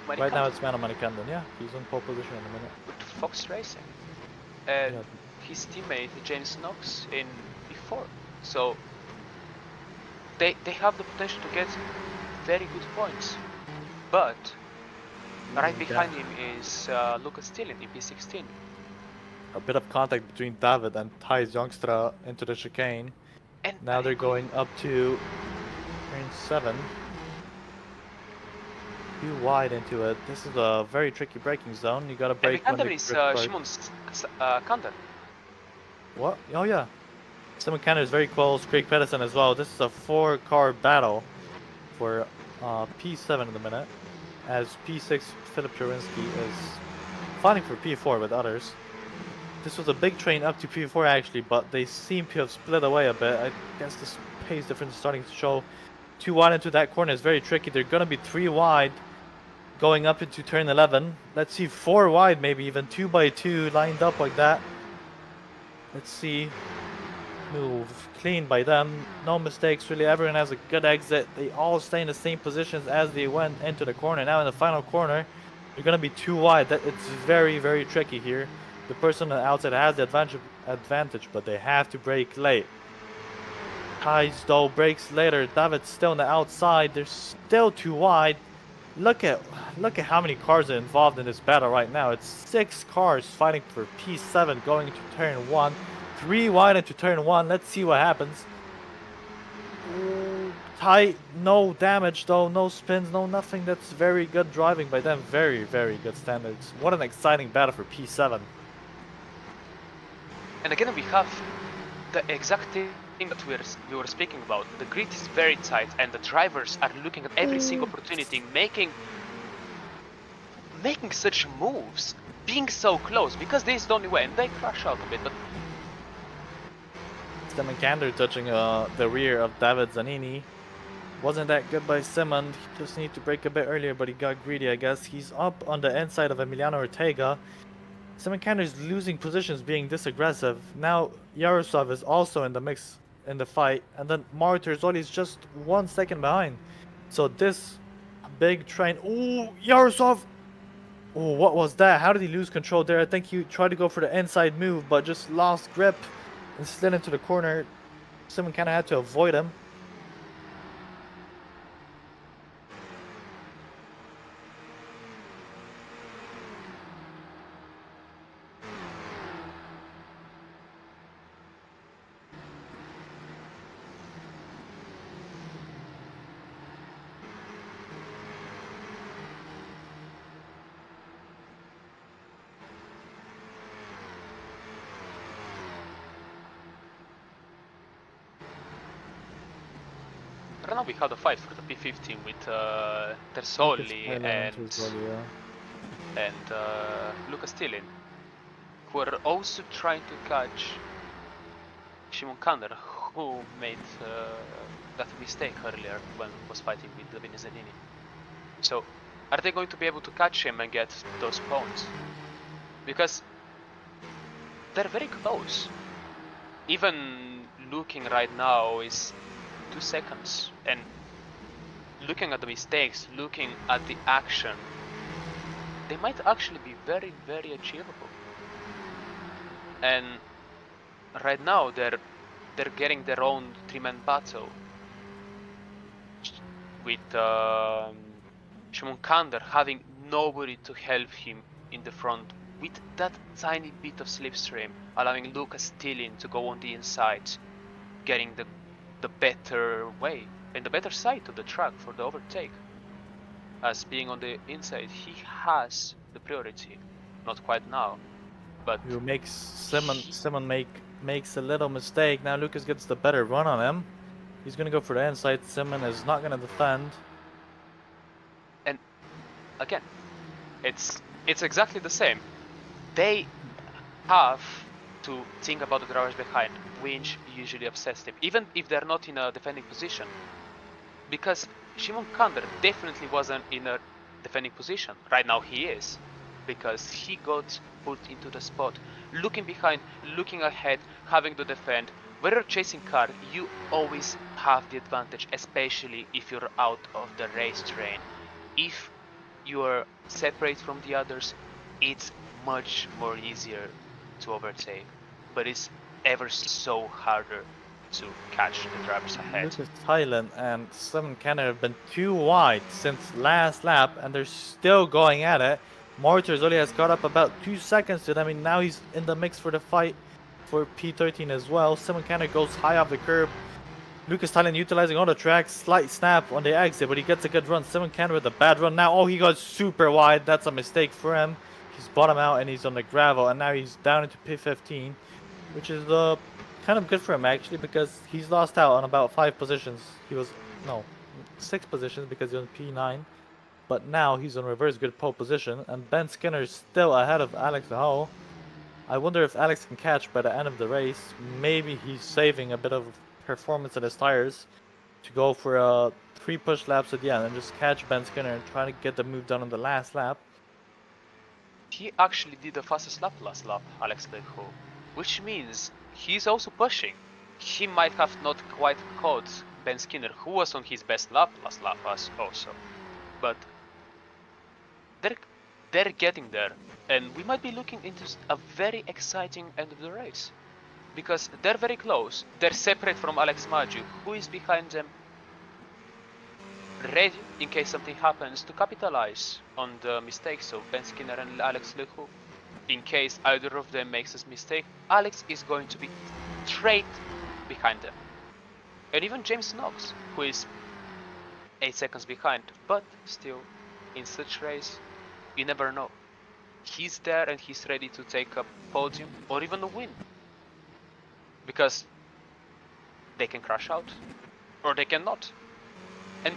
Right now it's Mano Manikandon, yeah. He's in pole position in a minute. With Fox Racing. And his teammate James Knox in P4. So they have the potential to get very good points. But right behind him is Lucas Tillin in P16. A bit of contact between David and Thijs Jongstra into the chicane. And now they're going up to turn 7. Too wide into it. This is a very tricky braking zone. You gotta brake when the is Shimon Kander. What? Oh yeah. Simon Kander is very close. Craig Pedersen as well. This is a 4-car battle for P7 in the minute. As P6 Philip Cherinsky is fighting for P4 with others. This was a big train up to P4 actually, but they seem to have split away a bit. I guess this pace difference is starting to show. Too wide into that corner is very tricky. They're gonna be 3 wide going up into turn 11. Let's see, 4 wide, maybe even 2 by 2 lined up like that. Let's see. Move clean by them. No mistakes really. Everyone has a good exit. They all stay in the same positions as they went into the corner. Now in the final corner, they're gonna be 2 wide. It's very tricky here. The person on the outside has the advantage, but they have to brake late. Thijs though breaks later. David's still on the outside. They're still 2 wide. Look at how many cars are involved in this battle right now. It's 6 cars fighting for P7 going into turn 1. 3 wide into turn 1. Let's see what happens. tight, no damage though, no spins, no nothing. That's very good driving by them. Very, very good standards. What an exciting battle for P7. And again, we have the exact thing that we were speaking about. The grid is very tight, and the drivers are looking at every single opportunity, making such moves, being so close, because this is the only way, and they crash out a bit, but Simon touching the rear of David Zanini. Wasn't that good by Simon. He just needed to brake a bit earlier, but he got greedy, I guess. He's up on the inside of Emiliano Ortega. Simon is losing positions, being this aggressive. Now Yarosov is also in the mix in the fight, and then Mario Terzoli is just 1 second behind. So this big train. Ooh, Yarosov! Oh, what was that? How did he lose control there? I think he tried to go for the inside move, but just lost grip and slid into the corner. Simon kind of had to avoid him. right now we had a fight for the P15 with Terzoli and Lucas Tillin, who are also trying to catch Shimon Kander, who made that mistake earlier when he was fighting with Vinizanini. So, are they going to be able to catch him and get those points? Because they're very close. Even looking right now is 2 seconds, and looking at the mistakes, looking at the action, they might actually be very, very achievable. And right now they're getting their own 3-man battle with Shimon Kander having nobody to help him in the front, with that tiny bit of slipstream, allowing Lucas Tillin to go on the inside, getting the better way and the better side of the track for the overtake. As being on the inside, he has the priority. Not quite now, but who makes Simon makes a little mistake. Now Lucas gets the better run on him. He's gonna go for the inside. Simon is not gonna defend. And again, it's exactly the same. They have to think about the drivers behind, which usually obsess them, even if they're not in a defending position. Because Shimon Kander definitely wasn't in a defending position. Right now he is, because he got put into the spot. Looking behind, looking ahead, having to defend. When you're chasing car, you always have the advantage, especially if you're out of the race train. If you're separate from the others, it's much more easier to overtake, but it's ever so harder to catch the drivers ahead. Lucas Thailand and Simon Canada have been too wide since last lap, and they're still going at it. Mortars only has caught up about 2 seconds to them. I mean, now he's in the mix for the fight for P13 as well. Simon Canada goes high off the curb. Lucas Thailand utilizing all the tracks, slight snap on the exit, but he gets a good run. Simon Canada with a bad run now. Oh, he got super wide. That's a mistake for him. He's bottom out and he's on the gravel, and now he's down into P15, which is kind of good for him actually, because he's lost out on about 5 positions. He was, no, 6 positions because he's on P9, but now he's on reverse good pole position, and Ben Skinner is still ahead of Alex Zhuhai. I wonder if Alex can catch by the end of the race. Maybe he's saving a bit of performance in his tires to go for 3 push laps at the end and just catch Ben Skinner and try to get the move done on the last lap. He actually did the fastest lap last lap, Alex Zhuhai, which means he's also pushing. He might have not quite caught Ben Skinner, who was on his best lap last lap also, but they're getting there, and we might be looking into a very exciting end of the race, because they're very close. They're separate from Alex Maju, who is behind them, ready in case something happens to capitalize on the mistakes of Ben Skinner and Alex Zhuhai. In case either of them makes a mistake, Alex is going to be straight behind them. And even James Knox, who is 8 seconds behind, but still, in such race, you never know. He's there and he's ready to take a podium or even a win. Because they can crash out, or they cannot. And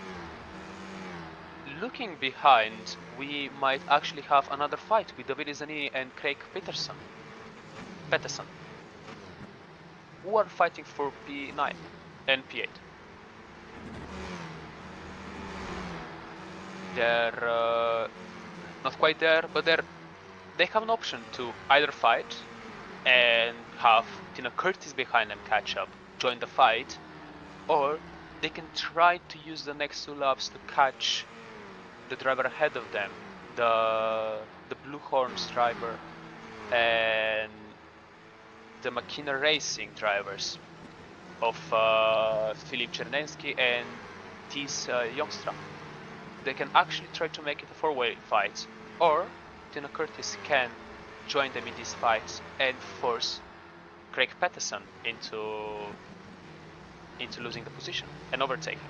looking behind, we might actually have another fight with David Zanini and Craig Peterson, who are fighting for P9 and P8. They're not quite there, but they have an option to either fight and have Tina Curtis behind them catch up, join the fight, or they can try to use the next 2 laps to catch the driver ahead of them, the Blue Horns driver and the McKinnon Racing drivers of Filip Chernensky and Tis Youngstra. They can actually try to make it a 4-way fight, or Tina Curtis can join them in these fights and force Craig Peterson into losing the position and overtaking.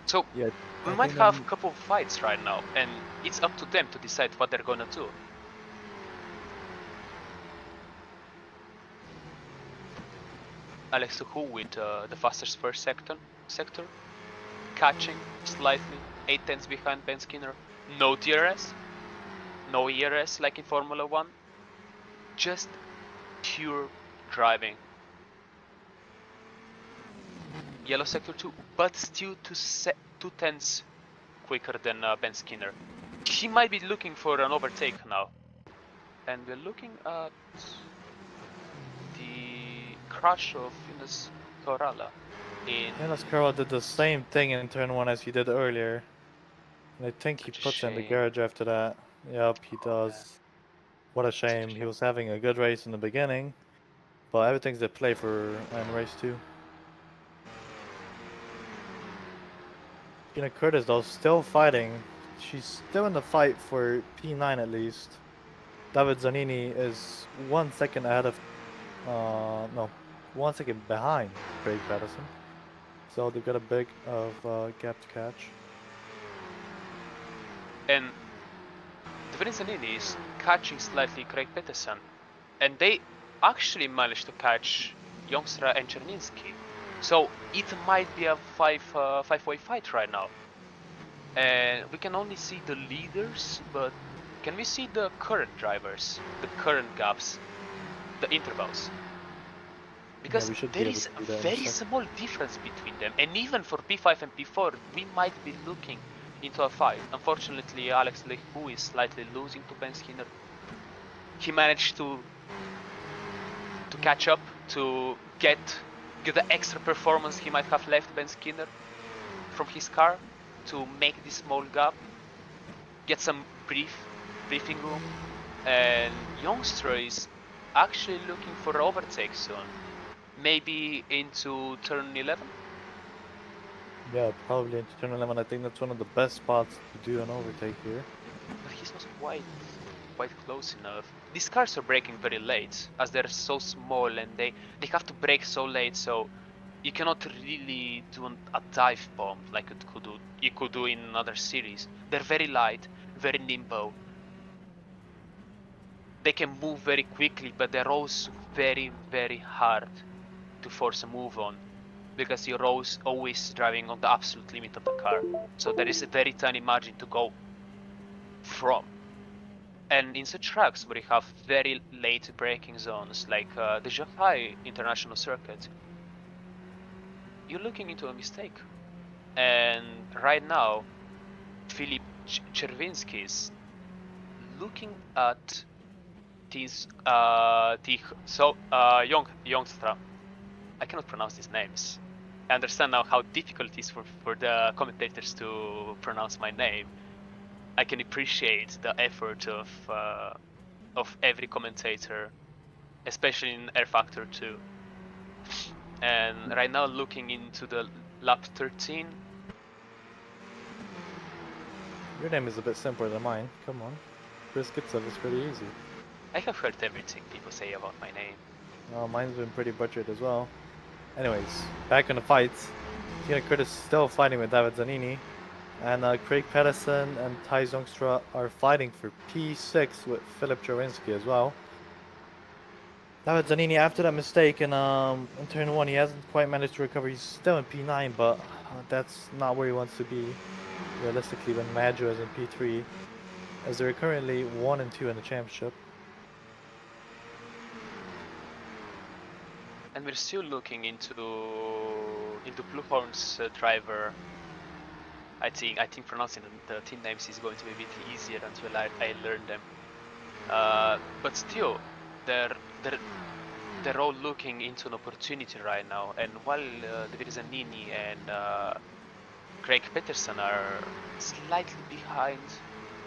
So Yeah, we I might think have a couple of fights right now, and it's up to them to decide what they're gonna do. Alex Zhuhai with the fastest first sector, catching slightly 8/10 behind Ben Skinner. No DRS, no ERS like in Formula 1, just pure driving. Yellow sector 2, but still 2/10 quicker than Ben Skinner. He might be looking for an overtake now. And we're looking at the crash of Ines Coralla in... Jonas Carroll did the same thing in turn 1 as he did earlier. And I think he Such a puts in the shame. garage after that. Yep, he does. What a shame. He shame. was having a good race in the beginning, but everything's at play for in race 2. Tina Curtis though still fighting. She's still in the fight for P9 at least. David Zanini is 1 second ahead of, no, 1 second behind Craig Patterson. So they've got a big gap to catch. And David Zanini is catching slightly Craig Peterson, and they actually managed to catch Youngstra and Cherninsky. So it might be a five-way fight right now. And we can only see the leaders, but can we see the current drivers, the current gaps, the intervals? Because there is a very small difference between them, and even for P5 and P4, we might be looking into a fight. Unfortunately, Alex Lehu is slightly losing to Ben Skinner. He managed to catch up, to get the extra performance he might have left Ben Skinner from his car, to make this small gap, get some briefing room, and Youngstra is actually looking for overtake soon. Maybe into turn 11? Yeah, probably into turn 11. I think that's one of the best spots to do an overtake here. But he's not quite close enough. These cars are braking very late, as they're so small and they have to brake so late, so you cannot really do a dive bomb like you could do in another series. They're very light, very nimble. They can move very quickly, but they're also very, very hard to force a move on, because you're always driving on the absolute limit of the car. So there is a very tiny margin to go from. And in such tracks where you have very late braking zones, like the Zhuhai International Circuit, you're looking into a mistake. And right now, Filip Chervinsky is looking at these Youngstra. I cannot pronounce these names. I understand now how difficult it is for the commentators to pronounce my name. I can appreciate the effort of every commentator, especially in Air Factor 2. And right now, looking into the lap 13. Your name is a bit simpler than mine. Come on. Chris Gitsov is pretty easy. I have heard everything people say about my name. Mine's been pretty butchered as well. Anyways, back on the fights. Tina Curtis still fighting with David Zanini. And Craig Pedersen and Ty Zongstra are fighting for P6 with Philip Jawinski as well. David Zanini, after that mistake in turn 1, he hasn't quite managed to recover. He's still in P9, but that's not where he wants to be realistically when Maggio is in P3, as they're currently 1 and 2 in the championship. And we're still looking into Bluehorn's driver. I think pronouncing the team names is going to be a bit easier until I learn them. But still, they're all looking into an opportunity right now. And while David Zanini and Craig Peterson are slightly behind,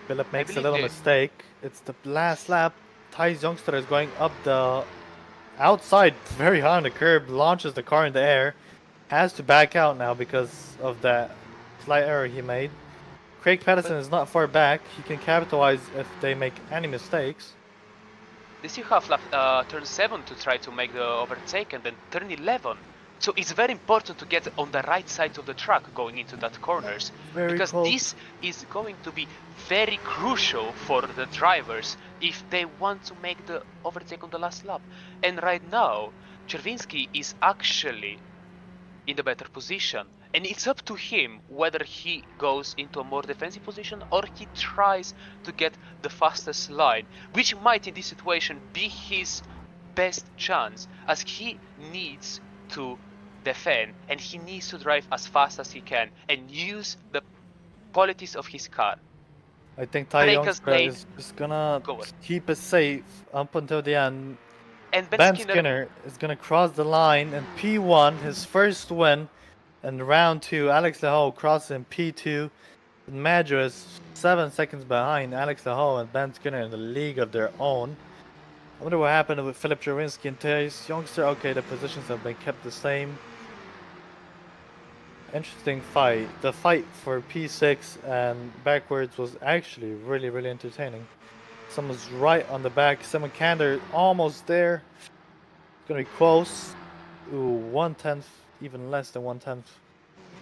Philip makes a little mistake. It's the last lap. Ty Youngster is going up the outside very high on the curb, launches the car in the air, has to back out now because of that slight error he made. Craig Pedersen is not far back. He can capitalize if they make any mistakes. They still have turn 7 to try to make the overtake, and then turn 11. So it's very important to get on the right side of the track going into that corners, because this is going to be very crucial for the drivers if they want to make the overtake on the last lap. And right now, Chervinsky is actually in the better position, and it's up to him whether he goes into a more defensive position or he tries to get the fastest line, which might in this situation be his best chance, as he needs to defend and he needs to drive as fast as he can and use the qualities of his car. I think Ty Youngster is gonna keep it safe up until the end. And Ben Skinner is gonna cross the line in P1, his first win. In round 2, Alex Lehoux crosses in P2. And Maggio is 7 seconds behind Alex Lehoux and Ben Skinner in the league of their own. I wonder what happened with Philip Jawinski and Ty Youngster. Okay, the positions have been kept the same. Interesting fight. The fight for P6 and backwards was actually really, really entertaining. Someone's right on the back. Simon Kander almost there. It's gonna be close. Ooh, 1/10, even less than 1/10.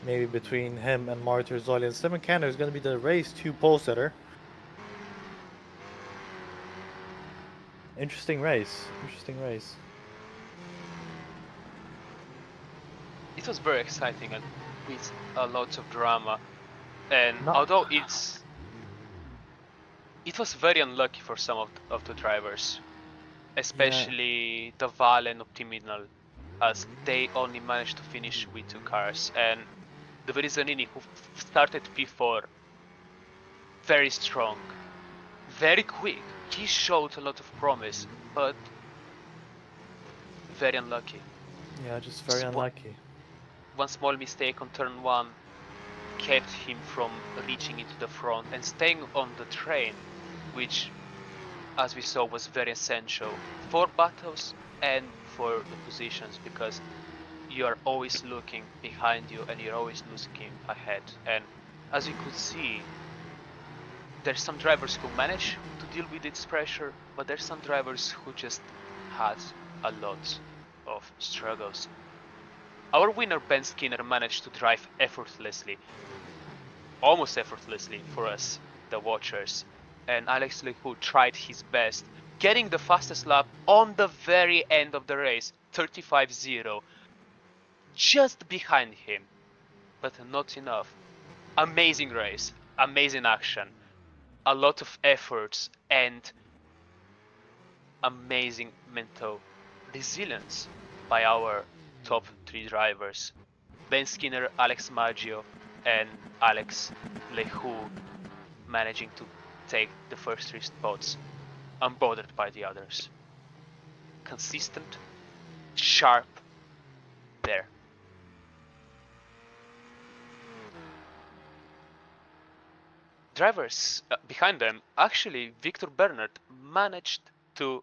Maybe between him and Martyr Zolian. Simon Kander is gonna be the race 2 pole sitter. Interesting race. Interesting race. It was very exciting and with a lot of drama. And although it was very unlucky for some of the drivers, especially the Val and Optiminal, as they only managed to finish with 2 cars. And the Verizanini, who started P4, very strong, very quick. He showed a lot of promise, but very unlucky. Yeah, just very unlucky. One small mistake on turn 1 kept him from reaching into the front and staying on the train, which, as we saw, was very essential for battles and for the positions, because you are always looking behind you and you're always looking ahead. And as you could see, there's some drivers who manage to deal with its pressure, but there's some drivers who just had a lot of struggles. Our winner, Ben Skinner, managed to drive effortlessly, almost effortlessly for us, the watchers. And Alex Lehoux tried his best, getting the fastest lap on the very end of the race, 35-0, just behind him, but not enough. Amazing race, amazing action, a lot of efforts, and amazing mental resilience by our top 3 drivers: Ben Skinner, Alex Maggio, and Alex Lehoux, managing to take the first 3 spots, unbothered by the others. Consistent, sharp, there. Drivers behind them, actually, Victor Bernard managed to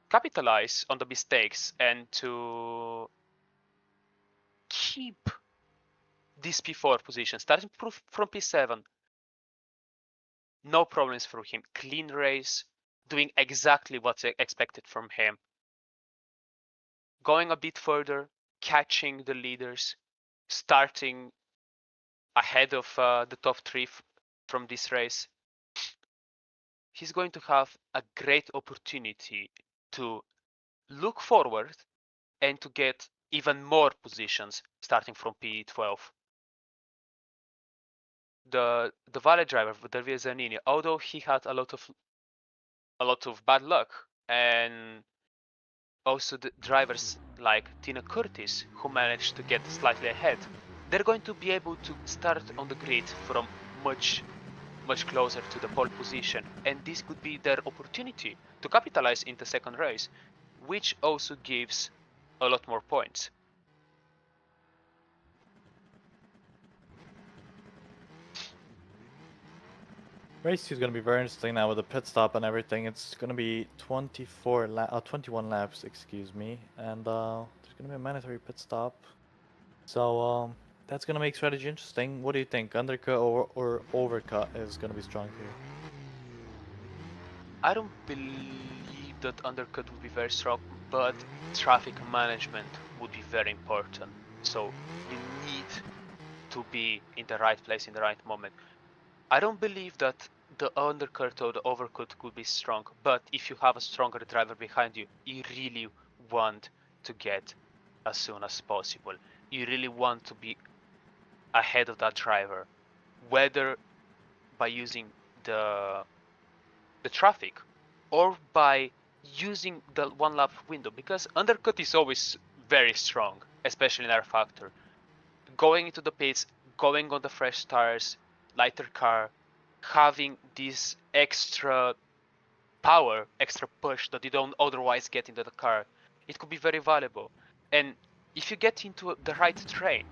capitalize on the mistakes and to keep this P4 position, starting from P7. No problems for him. Clean race, doing exactly what's expected from him. Going a bit further, catching the leaders, starting ahead of the top three from this race, he's going to have a great opportunity to look forward and to get even more positions starting from P12. The Vale driver, David Zanini, although he had a lot of bad luck, and also the drivers like Tina Curtis, who managed to get slightly ahead, they're going to be able to start on the grid from much closer to the pole position, and this could be their opportunity to capitalize in the second race, which also gives a lot more points. Race 2 is going to be very interesting now with the pit stop and everything. It's going to be 21 laps, excuse me, and there's going to be a mandatory pit stop. So that's going to make strategy interesting. What do you think? Undercut or overcut is going to be strong here? I don't believe that undercut would be very strong, but traffic management would be very important. So you need to be in the right place in the right moment. I don't believe that the undercut or the overcut could be strong, but if you have a stronger driver behind you, you really want to get as soon as possible. You really want to be ahead of that driver, whether by using the traffic or by using the one lap window, because undercut is always very strong, especially in R Factor. Going into the pits, going on the fresh tires, lighter car, having this extra power, extra push that you don't otherwise get into the car, it could be very valuable. And if you get into the right train,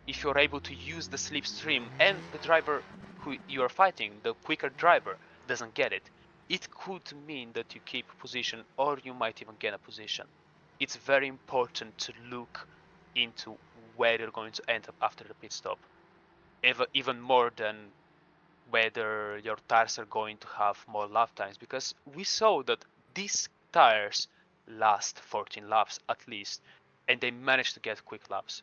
if you're able to use the slipstream and the driver who you are fighting, the quicker driver, doesn't get it, it could mean that you keep a position or you might even gain a position. It's very important to look into where you're going to end up after the pit stop, even more than whether your tires are going to have more lap times, because we saw that these tires last 14 laps at least, and they managed to get quick laps,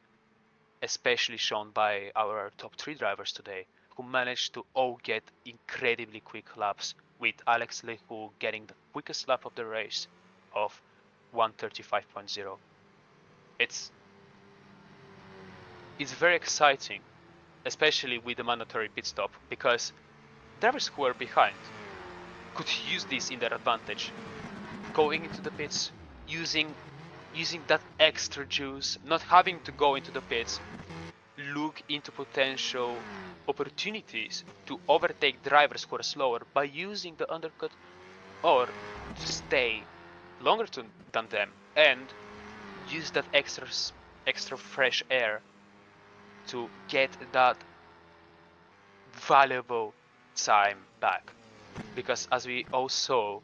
especially shown by our top 3 drivers today, who managed to all get incredibly quick laps, with Alex Lehu getting the quickest lap of the race of 1:35.0. It's very exciting, especially with the mandatory pit stop, because drivers who are behind could use this in their advantage, going into the pits, using that extra juice, not having to go into the pits, look into potential opportunities to overtake drivers who are slower by using the undercut, or to stay longer than them and use that extra fresh air to get that valuable time back. Because as we all saw,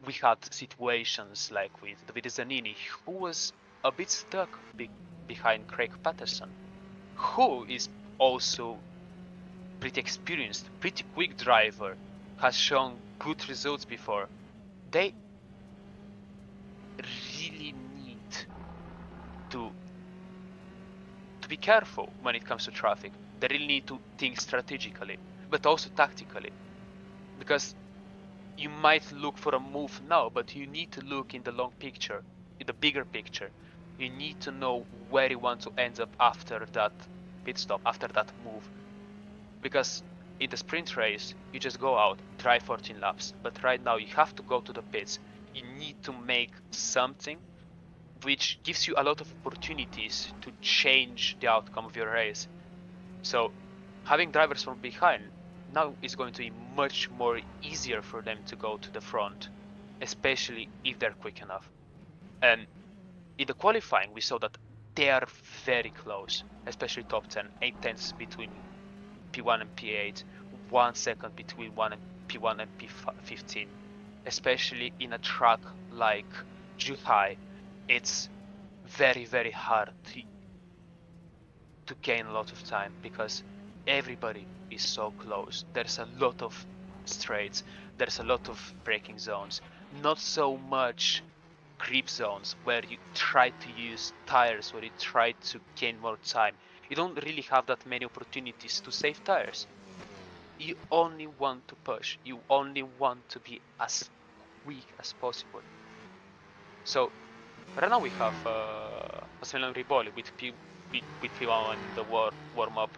we had situations like with David Zanini, who was a bit stuck behind Craig Patterson, who is also pretty experienced, pretty quick driver, has shown good results before. They really need to be careful when it comes to traffic. They really need to think strategically, but also tactically, because you might look for a move now, but you need to look in the long picture, in the bigger picture. You need to know where you want to end up after that pit stop, after that move. Because in the sprint race, you just go out, drive 14 laps. But right now, you have to go to the pits. You need to make something which gives you a lot of opportunities to change the outcome of your race. So having drivers from behind now is going to be much more easier for them to go to the front, especially if they're quick enough. And in the qualifying, we saw that they are very close, especially top 10, 8 tenths between P1 and P8, 1 second between P1 and P15. Especially in a track like Zhuhai, it's very, very hard to gain a lot of time because everybody is so close. There's a lot of straights, there's a lot of braking zones, not so much grip zones where you try to use tires, where you try to gain more time. You don't really have that many opportunities to save tires. You only want to push. You only want to be as quick as possible. So right now we have Samuil and Riboli with P1 in the warm-up.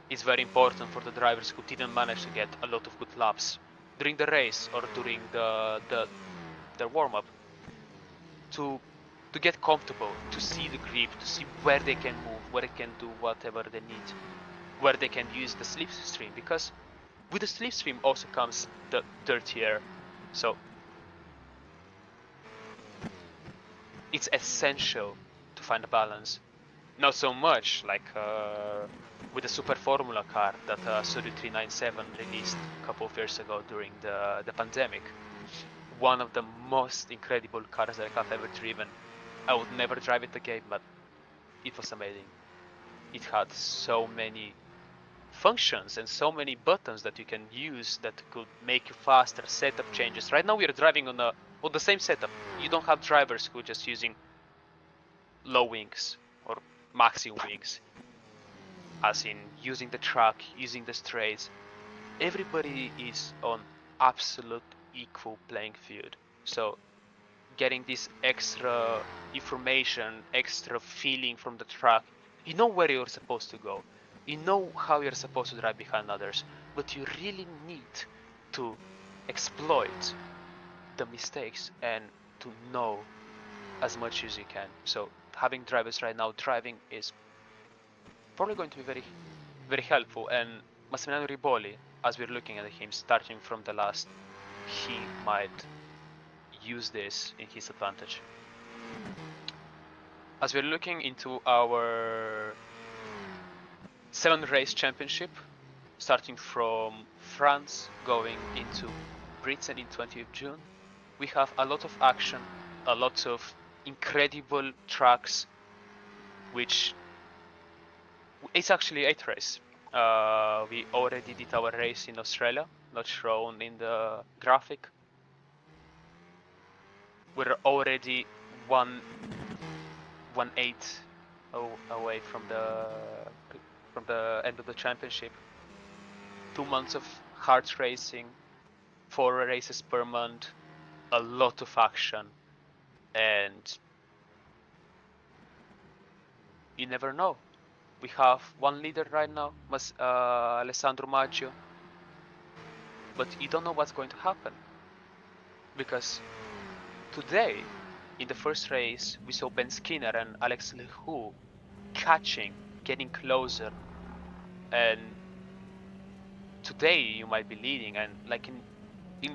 It's very important for the drivers who didn't manage to get a lot of good laps during the race or during their warm-up to get comfortable, to see the grip, to see where they can move, where they can do whatever they need, where they can use the slipstream, because with the slipstream also comes the dirty air. So it's essential to find a balance. Not so much like with the Super Formula car that Sudu 397 released a couple of years ago during the pandemic. One of the most incredible cars that I have ever driven. I would never drive it again, but it was amazing. It had so many functions and so many buttons that you can use that could make you faster, setup changes. Right now we are driving on the same setup. You don't have drivers who are just using low wings or maximum wings, as in using the track, using the straights. Everybody is on absolute equal playing field. So getting this extra information, extra feeling from the track, you know where you're supposed to go, you know how you're supposed to drive behind others, but you really need to exploit the mistakes and to know as much as you can. So having drivers right now driving is probably going to be very, very helpful. And Massimiliano Riboli, as we're looking at him starting from the last, he might use this in his advantage. As we're looking into our 7-race championship, starting from France, going into Britain in 20th June, we have a lot of action, a lot of incredible tracks, which it's actually 8 race. We already did our race in Australia, not shown in the graphic. We're already 1-8 away from the end of the championship. 2 months of hard racing, 4 races per month, a lot of action, and you never know. We have one leader right now, Alessandro Maggio, but you don't know what's going to happen, because today, in the first race, we saw Ben Skinner and Alex Lehoux catching, getting closer, and today you might be leading, and like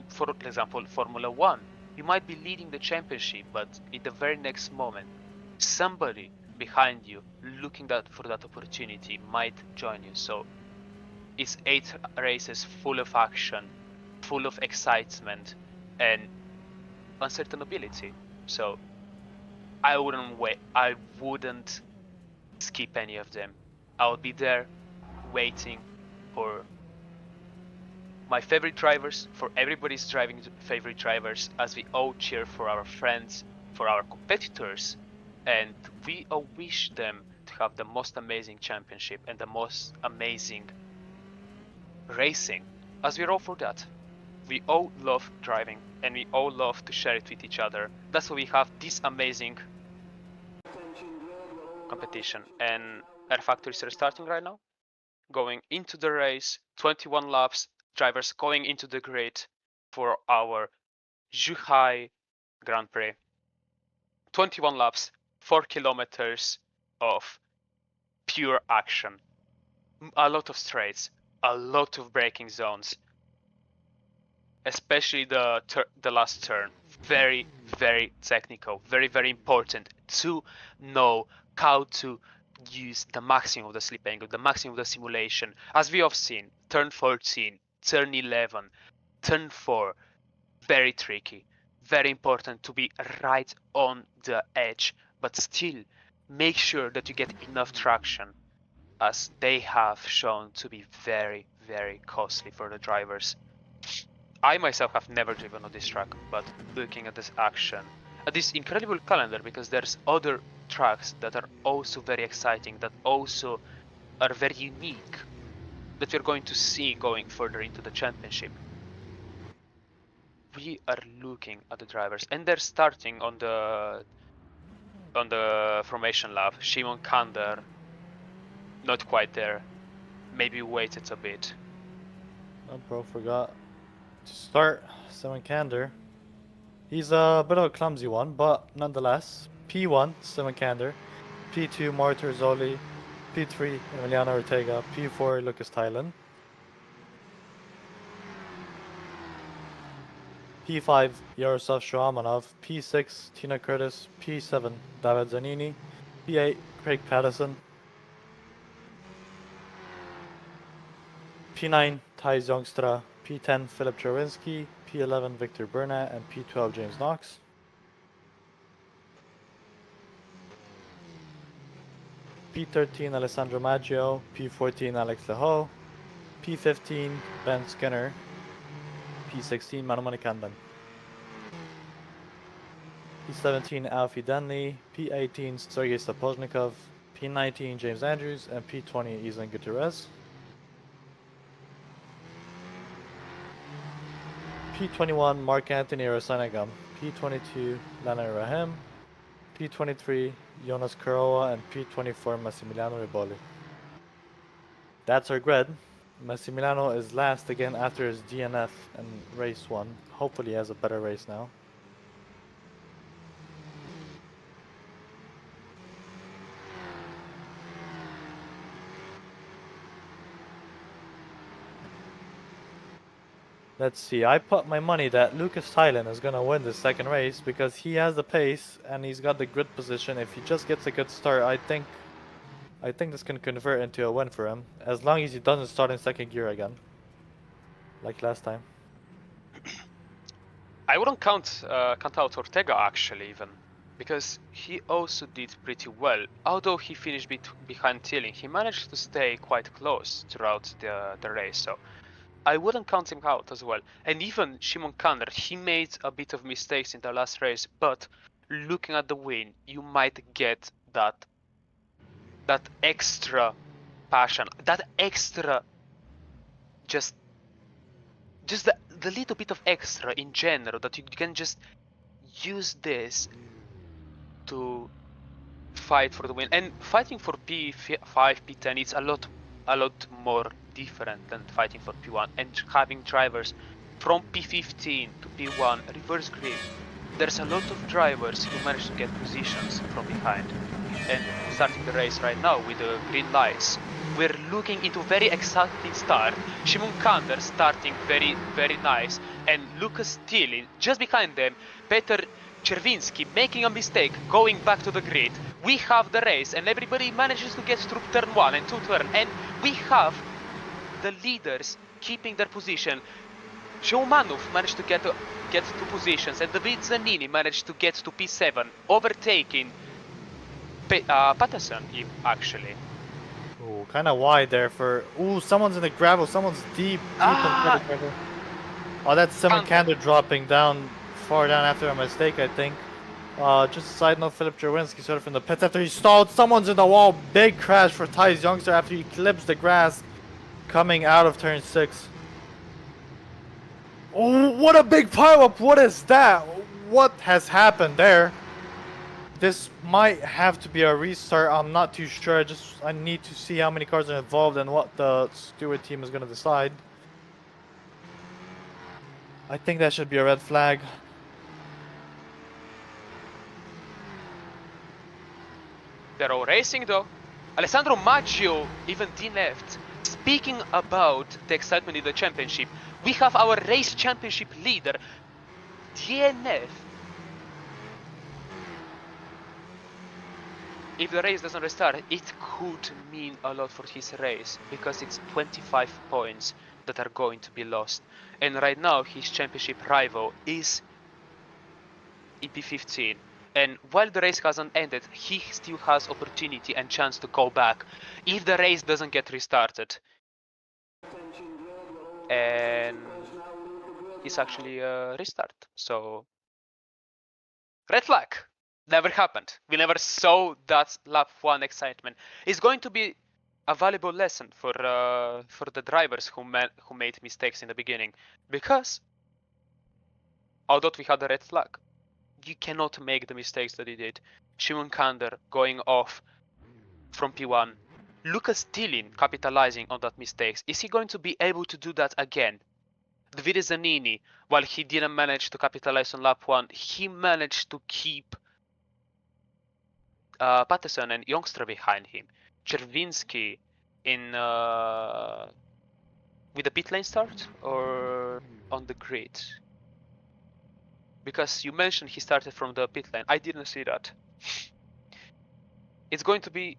for example, Formula 1, you might be leading the championship, but in the very next moment, somebody behind you looking for that opportunity might join you. So it's 8 races full of action, full of excitement, and uncertain ability. So I wouldn't skip any of them. I'll be there waiting for my favorite drivers, for everybody's driving favorite drivers, as we all cheer for our friends, for our competitors, and we all wish them to have the most amazing championship and the most amazing racing, as we're all for that. We all love driving and we all love to share it with each other. That's why we have this amazing competition. And our factories are starting right now, going into the race, 21 laps, drivers going into the grid for our Zhuhai Grand Prix. 21 laps, 4 kilometers of pure action, a lot of straights, a lot of braking zones, especially the last turn. Very, very technical, very, very important to know how to use the maximum of the slip angle, the maximum of the simulation. As we have seen, turn 14, turn 11, turn 4, very tricky, very important to be right on the edge, but still make sure that you get enough traction, as they have shown to be very, very costly for the drivers. I myself have never driven on this track, but looking at this action, this incredible calendar, because there's other tracks that are also very exciting, that also are very unique, that we're going to see going further into the championship. We are looking at the drivers, and they're starting on the formation lap. Shimon Kander, not quite there. Maybe waited a bit. Oh, bro, forgot to start. Simon Kander. He's a bit of a clumsy one, but nonetheless. P1, Simon Kander. P2, Marta Zoli. P3, Emiliano Ortega. P4, Lucas Thailand. P5, Yaroslav Shoamanov. P6, Tina Curtis. P7, David Zanini. P8, Craig Patterson. P9, Thijs Jongstra. P10, Philip Czerwinski. P11, Victor Burnett. And P12, James Knox. P13, Alessandro Maggio. P14, Alex Leho. P15, Ben Skinner. P16, Manumani Kandan. P17, Alfie Denley. P18, Sergei Sapoznikov. P19, James Andrews. And P20, Islan Gutierrez. P21, Mark Anthony Rosanagam. P22, Lana Rahim. P23, Jonas Kurowa. And P24, Massimiliano Riboli. That's our grid. Massimiliano is last again after his DNF in race 1. Hopefully he has a better race now. Let's see, I put my money that Lucas Thailand is gonna win the second race because he has the pace and he's got the grid position. If he just gets a good start, I think this can convert into a win for him, as long as he doesn't start in second gear again, like last time. I wouldn't count out Ortega actually, even, because he also did pretty well. Although he finished behind Tilling, he managed to stay quite close throughout the race, so I wouldn't count him out as well. And even Shimon Kander, he made a bit of mistakes in the last race, but looking at the win, you might get that extra passion, that extra just the little bit of extra in general, that you can just use this to fight for the win. And fighting for P5, P10, it's a lot more different than fighting for P1. And having drivers from P15 to P1 reverse grid, there's a lot of drivers who manage to get positions from behind. And starting the race right now with the green lights, we're looking into very exciting start. Shimon Kander starting very, very nice, and Lucas Tilly just behind them. Peter Czerwinski making a mistake, going back to the grid. We have the race, and everybody manages to get through turn 1 and 2 turn, and we have the leaders keeping their position. Shoumanov managed to get to positions, and David Zanini managed to get to P7, overtaking Patterson actually. Ooh, kind of wide there for... Ooh, someone's in the gravel, someone's deep in the gravel. Oh, that's Simon Kander dropping down, far down after a mistake, I think. Just a side note, Philip Czerwinski sort of from the pits after he stalled. Someone's in the wall. Big crash for Thijs Youngster after he clips the grass coming out of turn 6. Oh, what a big pileup! What is that? What has happened there? This might have to be a restart. I'm not too sure. I need to see how many cars are involved and what the steward team is going to decide. I think that should be a red flag. They're all racing though. Alessandro Maggio even DNF'd. Speaking about the excitement in the championship, we have our race championship leader, DNF. If the race doesn't restart, it could mean a lot for his race, because it's 25 points that are going to be lost. And right now, his championship rival is in P15. And while the race hasn't ended, he still has opportunity and chance to go back if the race doesn't get restarted. And it's actually a restart. So red flag. Never happened. We never saw that lap 1 excitement. It's going to be a valuable lesson for the drivers who made mistakes in the beginning, because although we had a red flag, you cannot make the mistakes that he did. Shimon Kander going off from P1, Lucas Tillin capitalizing on that mistakes. Is he going to be able to do that again? Davide Zanini, while he didn't manage to capitalize on lap 1, he managed to keep Patterson and Youngstra behind him. Chervinsky in with the pit lane start or on the grid? Because you mentioned he started from the pit lane. I didn't see that. It's going to be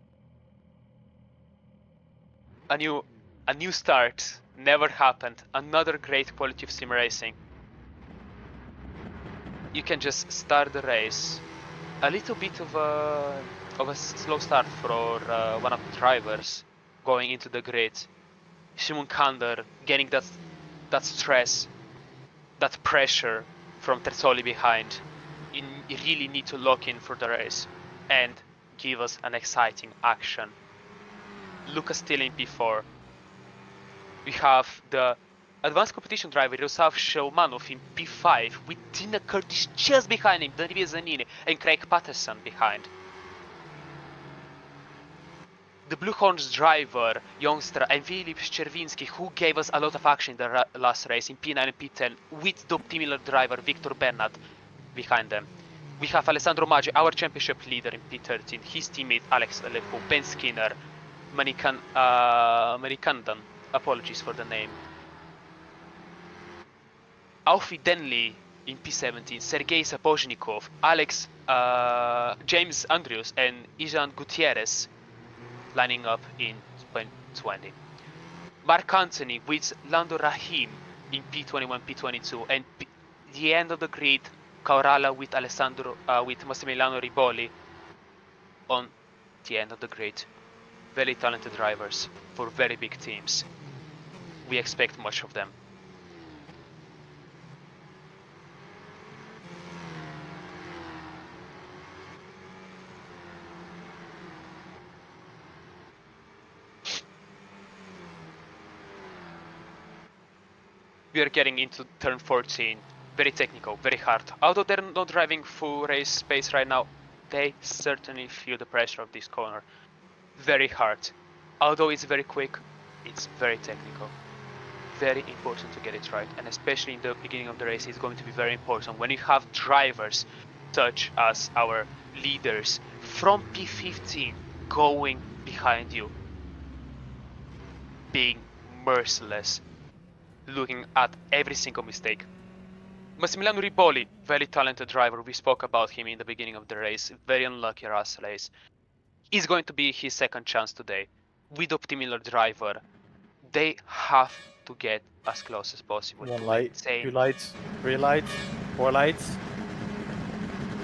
a new start. Never happened. Another great quality of sim racing. You can just start the race. A little bit of a slow start for one of the drivers going into the grid. Shimon Kander getting that stress, that pressure from Terzoli behind. You really need to lock in for the race and give us an exciting action. Lucas still in P4. We have the advanced competition driver Yaroslav Shelmanov in P5 with Tina Curtis just behind him, Davide Zanini and Craig Patterson behind. The Blue Horns driver, Youngstra and Filip Chervinsky, who gave us a lot of action in the last race in P9 and P10, with the Optimal driver Victor Bernat behind them. We have Alessandro Maggi, our championship leader in P13, his teammate Alex Alejo, Ben Skinner, Manikandan, apologies for the name, Alfie Denley in P17, Sergei Sapozhnikov, Alex, James Andrews and Ijan Gutierrez lining up in P20. Mark Anthony with Lando Rahim in P21, P22, and the end of the grid, Caorala with Massimiliano Riboli on the end of the grid. Very talented drivers for very big teams. We expect much of them. We are getting into turn 14, very technical, very hard. Although they're not driving full race pace right now, they certainly feel the pressure of this corner. Very hard. Although it's very quick, it's very technical. Very important to get it right, and especially in the beginning of the race, it's going to be very important when you have drivers such as our leaders from P15 going behind you, being merciless, looking at every single mistake. Massimiliano Riboli, very talented driver, we spoke about him in the beginning of the race, very unlucky last race. Is going to be his second chance today. With Optimal driver, they have to get as close as possible. One light, two lights, 3 lights, 4 lights.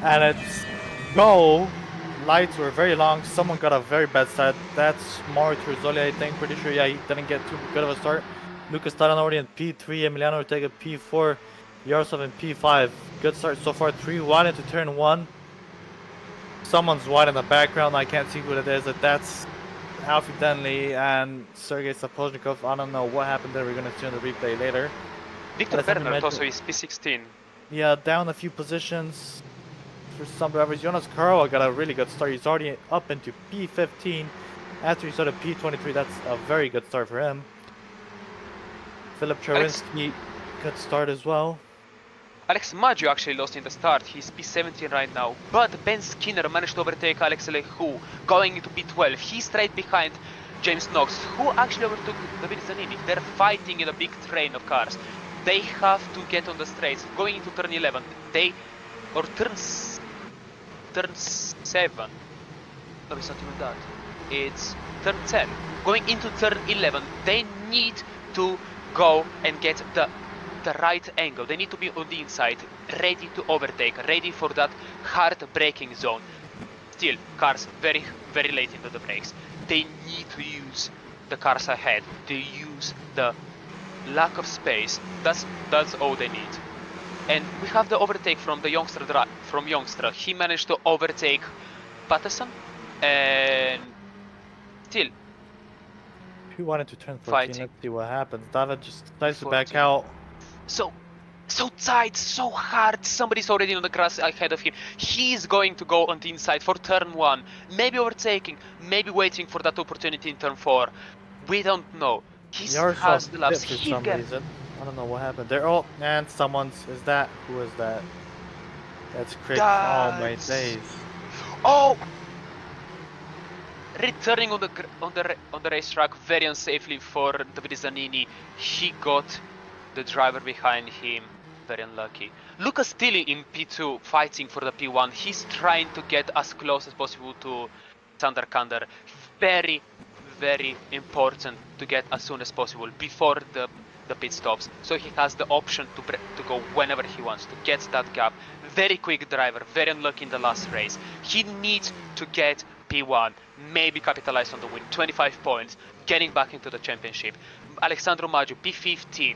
And it's go! Lights were very long, someone got a very bad start. That's Mauro Terzoli, I think, pretty sure, yeah, he didn't get too good of a start. Lucas Taran already in P3, Emiliano Ortega P4, Yaroslav in P5. Good start so far, 3-1 into turn 1. Someone's wide in the background, I can't see who it is. That's Alfie Denley and Sergei Sapozhnikov. I don't know what happened there, we're going to see on the replay later. Victor Bernard also is P16. Yeah, down a few positions for some drivers. Jonas Karl got a really good start. He's already up into P15 after he started P23. That's a very good start for him. Filip Chervinsky, good start as well. Alex Maggio actually lost in the start. He's P17 right now. But Ben Skinner managed to overtake Alex Alejo going into P12. He's straight behind James Knox, who actually overtook David Zanini. They're fighting in a big train of cars. They have to get on the straights. Going into turn 11, turn 7. No, it's not even that. It's turn 10. Going into turn 11, they need to go and get the right angle. They need to be on the inside, ready to overtake, ready for that hard braking zone. Still, cars very, very late into the brakes. They need to use the cars ahead. They use the lack of space. That's all they need. And we have the overtake from the youngster. He managed to overtake Patterson, and still He wanted to turn 14. fighting. Let's see what happens. David just decides to back 14. out. So tight, so hard. Somebody's already on the grass ahead of him. He's going to go on the inside for turn 1. Maybe overtaking, maybe waiting for that opportunity in turn 4. We don't know. He has the laps. For He some can. reason. I don't know what happened. They're all and someone's is that who is that? That's Crick. Oh my days. Oh! Returning on the racetrack very unsafely for Davide Zanini. He got the driver behind him. Very unlucky. Lucas still in P2 fighting for the P1. He's trying to get as close as possible to Sander Kander. Very, very important to get as soon as possible before the pit stops. So he has the option to go whenever he wants to get that gap. Very quick driver, very unlucky in the last race. He needs to get P1, maybe capitalize on the win. 25 points, getting back into the championship. Alessandro Maggio, P15,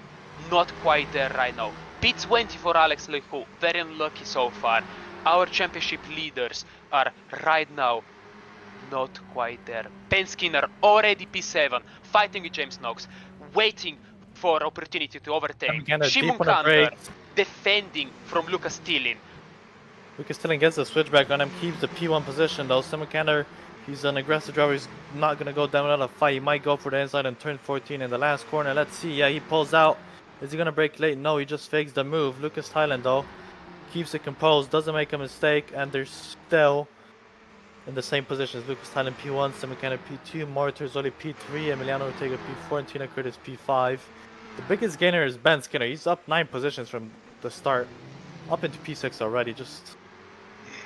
not quite there right now. P20 for Alex Lehoux, very unlucky so far. Our championship leaders are right now not quite there. Ben Skinner already P7, fighting with James Knox, waiting for opportunity to overtake. Shimon Kander defending from Lucas Tillin. Lucas Tillin gets the switchback on him, keeps the P1 position though. Simon Kander, he's an aggressive driver, he's not going to go down without a fight. He might go for the inside and turn 14 in the last corner. Let's see, yeah, he pulls out. Is he going to break late? No, he just fakes the move. Lucas Tillin though, keeps it composed, doesn't make a mistake, and they're still in the same positions. Lucas Tillin P1, Simon Kander P2, Mauro Terzoli P3, Emiliano Ortega P4, and Tina Curtis P5. The biggest gainer is Ben Skinner. He's up 9 positions from the start, up into P6 already. Just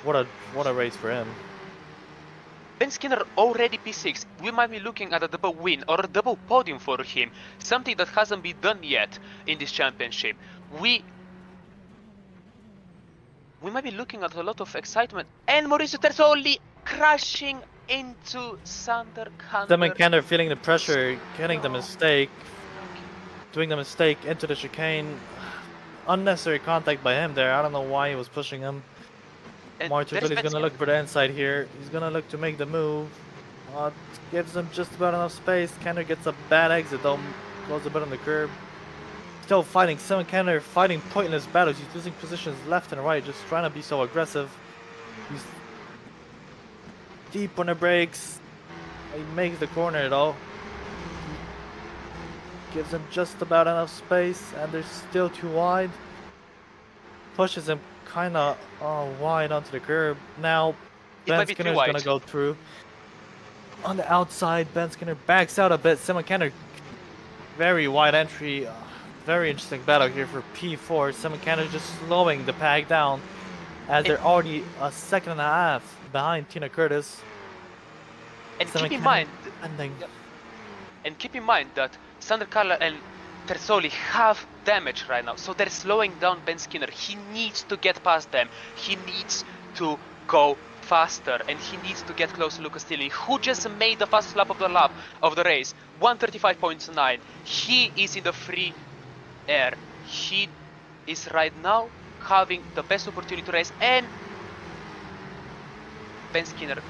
what a race for him. Ben Skinner already P6. We might be looking at a double win or a double podium for him, something that hasn't been done yet in this championship. We might be looking at a lot of excitement. And Maurizio Terzoli crashing into Sander Kander. Simon Kander feeling the pressure, getting the mistake, doing the mistake into the chicane. Unnecessary contact by him there. I don't know why he was pushing him. Mauro Terzoli is going to look for the inside here. He's going to look to make the move. Gives him just about enough space. Kander gets a bad exit though. Goes a bit on the curb. Still fighting. Simon Kander fighting pointless battles. He's losing positions left and right. Just trying to be so aggressive. He's deep on the brakes. He makes the corner though. Gives him just about enough space. And they're still too wide. Pushes him kind of wide onto the curb. Now Ben Skinner is going to go through on the outside. Ben Skinner backs out a bit. Simon Kander, very wide entry. Very interesting battle here for P4. Simon Kander just slowing the pack down as they're already a second and a half behind Tina Curtis. And keep in mind that Sander Kander and Terzoli have damage right now, so they're slowing down Ben Skinner. He needs to get past them. He needs to go faster, and he needs to get close to Lucas Tillin, who just made the fastest lap of the race, 1:35.9. He is in the free air. He is right now having the best opportunity to race, and Ben Skinner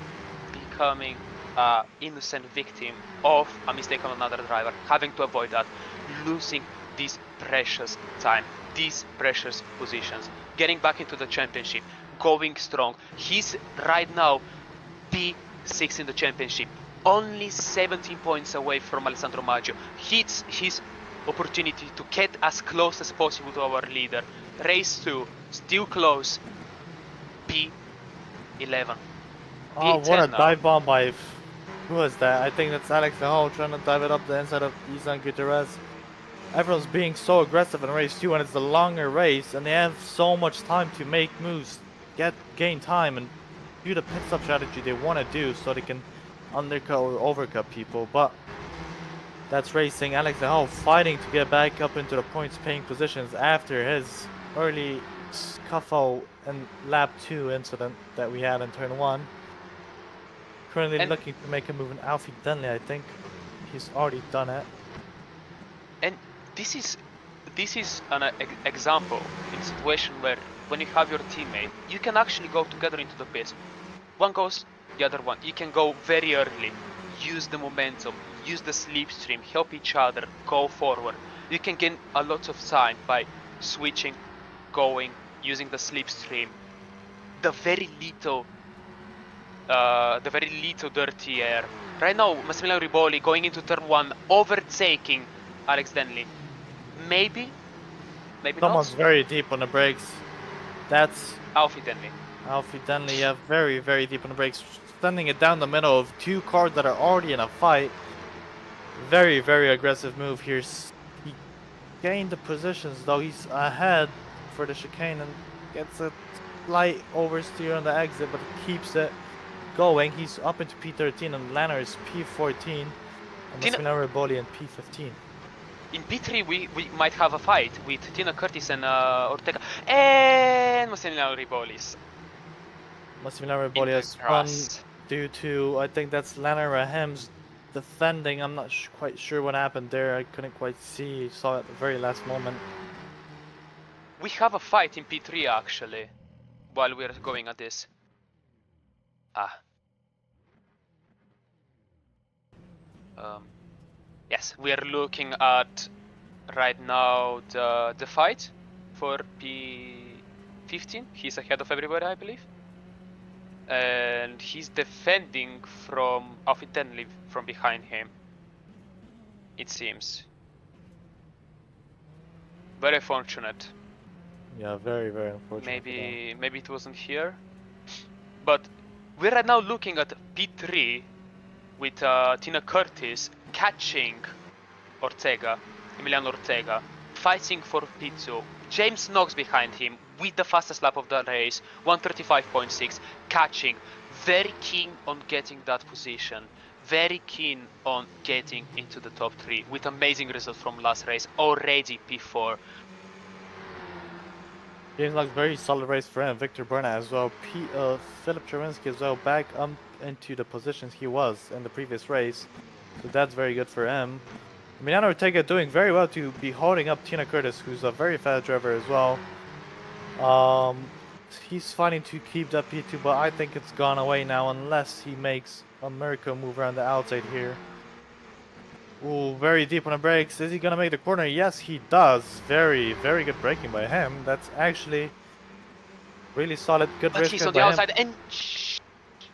becoming an innocent victim of a mistake on another driver, having to avoid that, losing this precious time, these precious positions, getting back into the championship, going strong. He's right now P6 in the championship, only 17 points away from Alessandro Maggio. Hits his opportunity to get as close as possible to our leader. Race 2, still close, P11. Oh, what a dive bomb by, who was that? I think that's Alex Lehoux trying to dive it up the inside of Isan Gutierrez. Everyone's being so aggressive in race 2, and it's the longer race, and they have so much time to make moves, gain time, and do the pit stop strategy they want to do so they can undercut or overcut people. But that's racing. Alex Lehoux fighting to get back up into the points paying positions after his early scuffle and lap 2 incident that we had in turn 1. Currently looking to make a move in Alfie Dunley, I think. He's already done it. And this this is an example in a situation where when you have your teammate, you can actually go together into the pit. One goes, the other one. You can go very early, use the momentum, use the slipstream, help each other, go forward. You can gain a lot of time by switching, going, using the slipstream. The very little dirty air. Right now, Massimiliano Riboli going into turn 1, overtaking Alex Denley. Maybe Someone's not. very deep on the brakes. That's Alfie Denley. Alfie Denley, yeah, very, very deep on the brakes. Sending it down the middle of two cars that are already in a fight. Very, very aggressive move here. He gained the positions though. He's ahead for the chicane and gets a slight oversteer on the exit, but keeps it going. He's up into P13 and Lanner is P14. And Massimiliano Riboli in P15. In P3 we might have a fight with Tina Curtis and Ortega and Massimiliano Riboli's. Massimiliano Riboli has spun due to, I think that's Lanner Rahim's defending. I'm not quite sure what happened there. I couldn't quite see. Saw it at the very last moment. We have a fight in P3 actually, while we're going at this. Yes, we are looking at right now the fight for P15. He's ahead of everybody, I believe. And he's defending from Alfie Denley from behind him, it seems. Very fortunate. Yeah, very, very unfortunate. Maybe it wasn't here. But we're right now looking at P3 with Tina Curtis catching Emiliano Ortega, fighting for P2. James Knox behind him with the fastest lap of the race, 135.6, catching. Very keen on getting that position. Very keen on getting into the top 3 with amazing result from last race, already P4. James Knox, very solid race for him. Victor Burnett as well. Philip Czerwinski as well, back up into the positions he was in the previous race. So that's very good for him. Emiliano Ortega doing very well to be holding up Tina Curtis, who's a very fast driver as well. He's fighting to keep that P2, but I think it's gone away now unless he makes a miracle move around the outside here. Ooh, very deep on the brakes. Is he gonna make the corner? Yes, he does. Very, very good braking by him. That's actually really solid. Good race he's on the outside and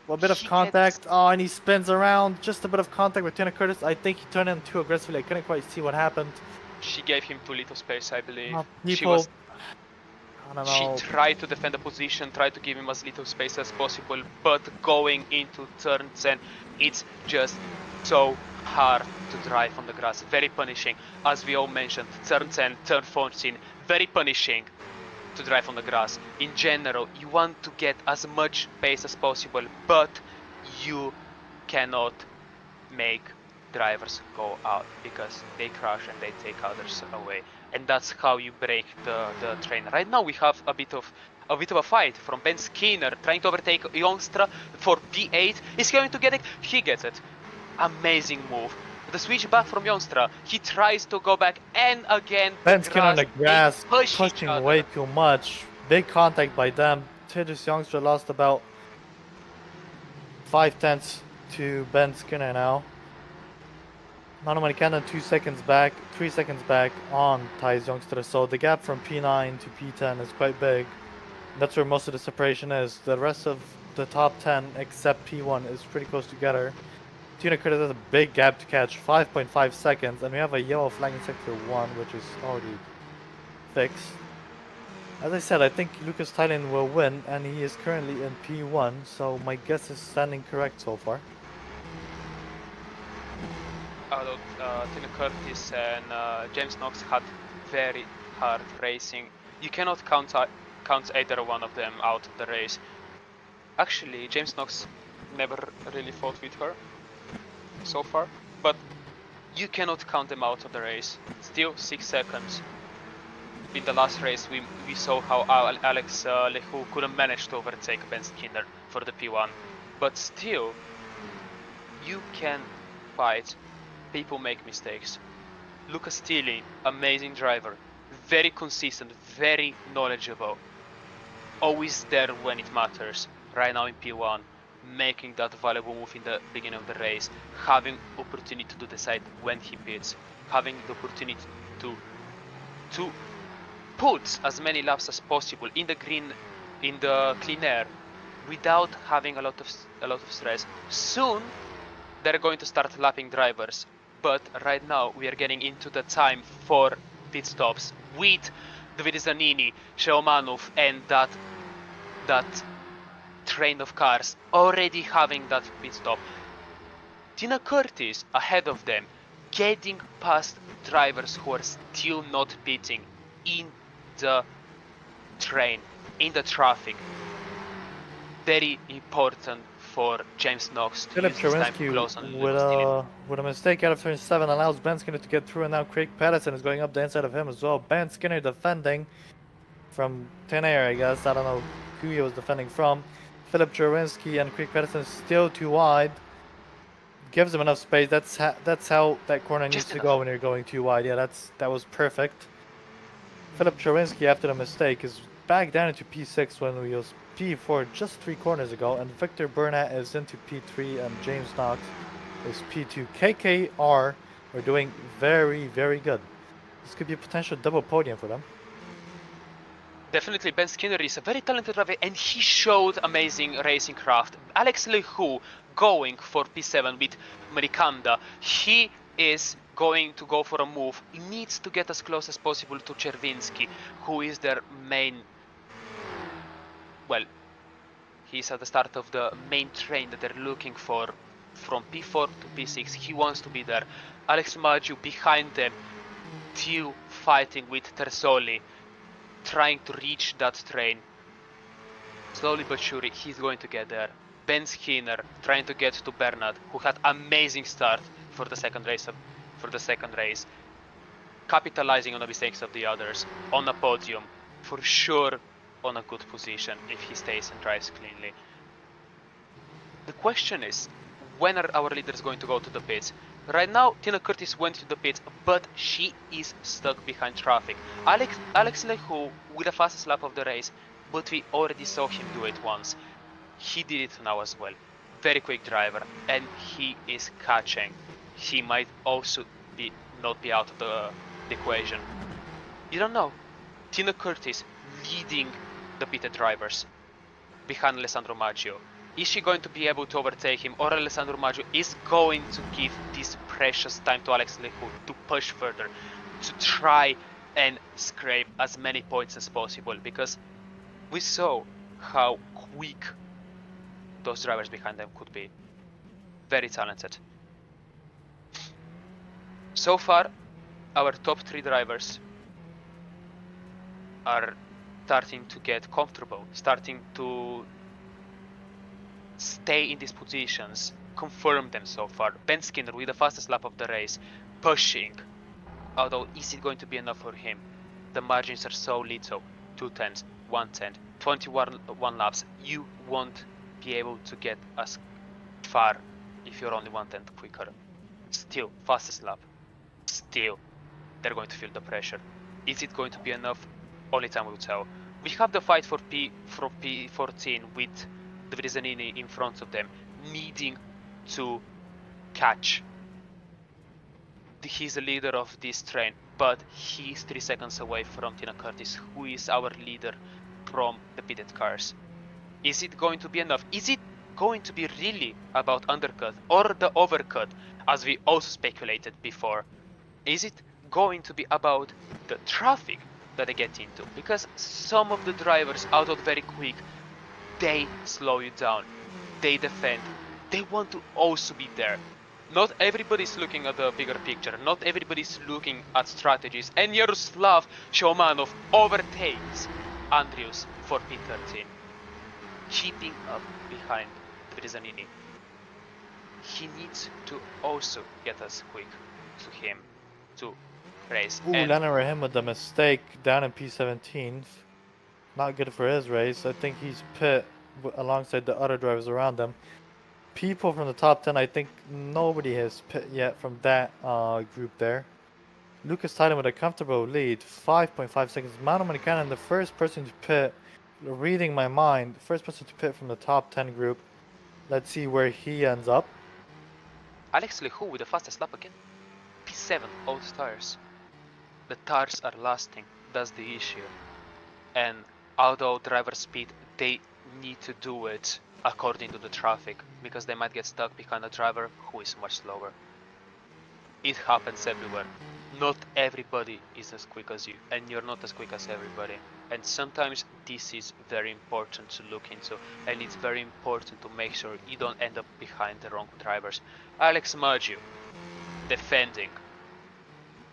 a bit of contact. Oh, and he spins around. Just a bit of contact with Tina Curtis. I think he turned in too aggressively. I couldn't quite see what happened. She gave him too little space, I believe. I don't know. She tried to defend the position, tried to give him as little space as possible, but going into turn 10, it's just so hard to drive on the grass. Very punishing, as we all mentioned. Turn 10, turn 14, very punishing to drive on the grass. In general, you want to get as much pace as possible, but you cannot make drivers go out because they crash and they take others away, and that's how you break the train. Right now we have a bit of a fight from Ben Skinner trying to overtake Youngstra for P8. He's going to get it. He gets it. Amazing move. The switch back from Youngstra. He tries to go back, and again Ben Skinner on the grass, pushing way too much. Big contact by them. Tidus Youngstra lost about 5/10 to Ben Skinner now. Manu Marikana 2 seconds back, 3 seconds back on Thijs Youngstra. So the gap from P9 to P10 is quite big. That's where most of the separation is. The rest of the top 10, except P1, is pretty close together. Tina Curtis has a big gap to catch, 5.5 seconds, and we have a yellow flag in sector 1, which is already fixed. As I said, I think Lucas Thailand will win, and he is currently in P1, so my guess is standing correct so far. Although Tina Curtis and James Knox had very hard racing, you cannot count either one of them out of the race. Actually, James Knox never really fought with her so far, but you cannot count them out of the race. Still 6 seconds. In the last race we saw how Alex Lehoux couldn't manage to overtake Ben Skinner for the P1, but still you can fight. People make mistakes. Lucas Thiele, amazing driver, very consistent, very knowledgeable, always there when it matters. Right now in P1, making that valuable move in the beginning of the race, having opportunity to decide when he pits, having the opportunity to put as many laps as possible in the green, in the clean air, without having a lot of stress. Soon they're going to start lapping drivers, but right now we are getting into the time for pit stops with David Zanini, Sheomanov, and that train of cars already having that pit stop. Tina Curtis ahead of them, getting past drivers who are still not pitting in the train, in the traffic. Very important for James Knox to Philip use this time to close on Lewis Dillon. with a mistake out of turn 7 allows Ben Skinner to get through, and now Craig Patterson is going up the inside of him as well. Ben Skinner defending from 10 air, I guess. I don't know who he was defending from. Philip Cherwinski and Craig Patterson still too wide. Gives him enough space. That's how that corner needs to go when you're going too wide. Yeah, that was perfect. Philip Cherwinski, after the mistake, is back down into P6 when we was P4 just 3 corners ago, and Victor Burnett is into P3, and James Knox is P2. KKR are doing very, very good. This could be a potential double podium for them. Definitely, Ben Skinner is a very talented driver, and he showed amazing racing craft. Alex Lehu going for P7 with Marikanda. He is going to go for a move. He needs to get as close as possible to Cherwinski, who is their main... Well, he's at the start of the main train that they're looking for from P4 to P6. He wants to be there. Alex Maggiu behind them, still fighting with Terzoli, trying to reach that train. Slowly but surely, he's going to get there. Ben Skinner trying to get to Bernard, who had amazing start for the second race. Capitalizing on the mistakes of the others, on a podium, for sure on a good position if he stays and drives cleanly. The question is, when are our leaders going to go to the pits? Right now, Tina Curtis went to the pits, but she is stuck behind traffic. Alex Lehu with the fastest lap of the race, but we already saw him do it once. He did it now as well. Very quick driver, and he is catching. He might also not be out of the equation. You don't know. Tina Curtis leading the pitted drivers behind Alessandro Maggio. Is she going to be able to overtake him, or Alessandro Maggio is going to give this precious time to Alex Lehu to push further, to try and scrape as many points as possible, because we saw how quick those drivers behind them could be. Very talented. So far, our top 3 drivers are starting to get comfortable, starting to stay in these positions, confirm them so far. Ben Skinner with the fastest lap of the race, pushing. Although, is it going to be enough for him? The margins are so little. 2 tenths, 1 tenth, 21 laps. You won't be able to get as far if you're only 1 tenth quicker. Still, fastest lap. Still, they're going to feel the pressure. Is it going to be enough? Only time will tell. We have the fight for P14 with David Zanini in front of them, needing to catch. He's the leader of this train, but he's 3 seconds away from Tina Curtis, who is our leader from the pitted cars. Is it going to be enough? Is it going to be really about undercut or the overcut, as we also speculated before? Is it going to be about the traffic that they get into? Because some of the drivers out of very quick, they slow you down, they defend, they want to also be there. Not everybody's looking at the bigger picture, not everybody's looking at strategies, and Yaroslav Shomanov overtakes Andrius for P13, keeping up behind Brizanini. He needs to also get us quick to him to race. Ooh, Lana Rahim with the mistake down in P17. Not good for his race. I think he's pit alongside the other drivers around them. People from the top 10, I think nobody has pit yet from that group there. Lucas Titan with a comfortable lead, 5.5 seconds. Mano Manikanen, the first person to pit, reading my mind, first person to pit from the top 10 group. Let's see where he ends up. Alex Lehu with the fastest lap again. P7, all tires. The tires are lasting, that's the issue. And although driver speed, they need to do it according to the traffic, because they might get stuck behind a driver who is much slower. It happens everywhere. Not everybody is as quick as you, and you're not as quick as everybody. And sometimes this is very important to look into, and it's very important to make sure you don't end up behind the wrong drivers. Alex Maggio defending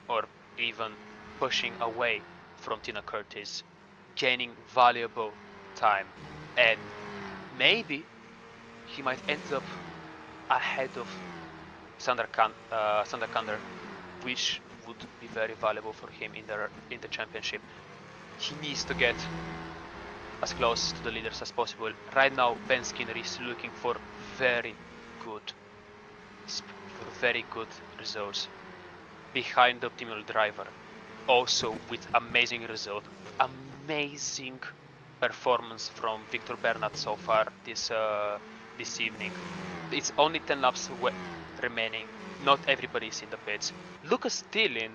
or even pushing away from Tina Curtis, gaining valuable time, and maybe he might end up ahead of Sander Kander, which would be very valuable for him in the championship. He needs to get as close to the leaders as possible. Right now, Ben Skinner is looking for very good results behind the optimal driver. Also with amazing result, amazing performance from Victor Bernat so far this evening. It's only 10 laps remaining. Not everybody is in the pits. Lucas Tillin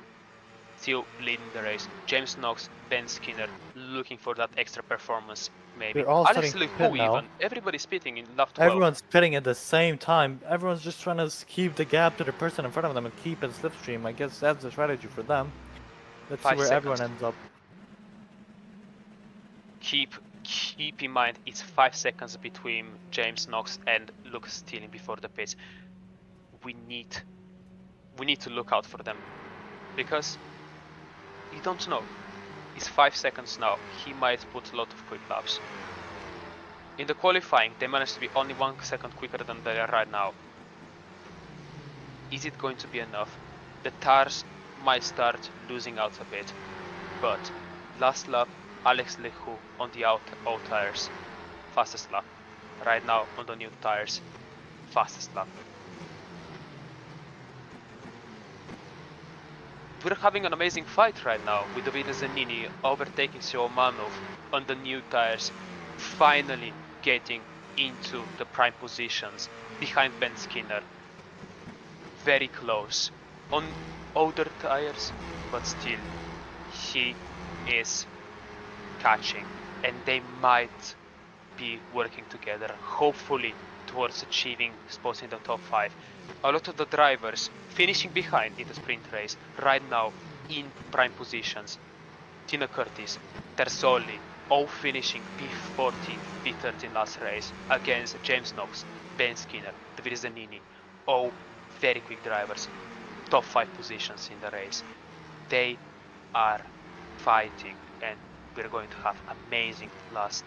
still leading the race. James Knox, Ben Skinner looking for that extra performance. Maybe They're all Alex starting to pit Lehu now. even. Everybody's pitting in lap 12. Everyone's pitting at the same time. Everyone's just trying to keep the gap to the person in front of them and keep in slipstream. I guess that's the strategy for them. Let's see 5 where seconds. everyone ends up. Keep in mind it's 5 seconds between James Knox and Lucas Tillin before the pits. We need to look out for them, because you don't know. It's 5 seconds now. He might put a lot of quick laps. In the qualifying, they managed to be only 1 second quicker than they are right now. Is it going to be enough? The tires might start losing out a bit, but last lap, Alex Lehu on the old tires, fastest lap. Right now on the new tires, fastest lap. We're having an amazing fight right now with Davide Zanini overtaking Siomanov on the new tires, finally getting into the prime positions behind Ben Skinner. Very close on older tires, but still he is catching, and they might be working together, hopefully towards achieving spots in the top 5. A lot of the drivers finishing behind in the sprint race right now in prime positions. Tina Curtis, Terzoli, all finishing P14, P13 last race against James Knox, Ben Skinner, Davide Zanini, all very quick drivers, top 5 positions in the race. They are fighting, and we're going to have amazing last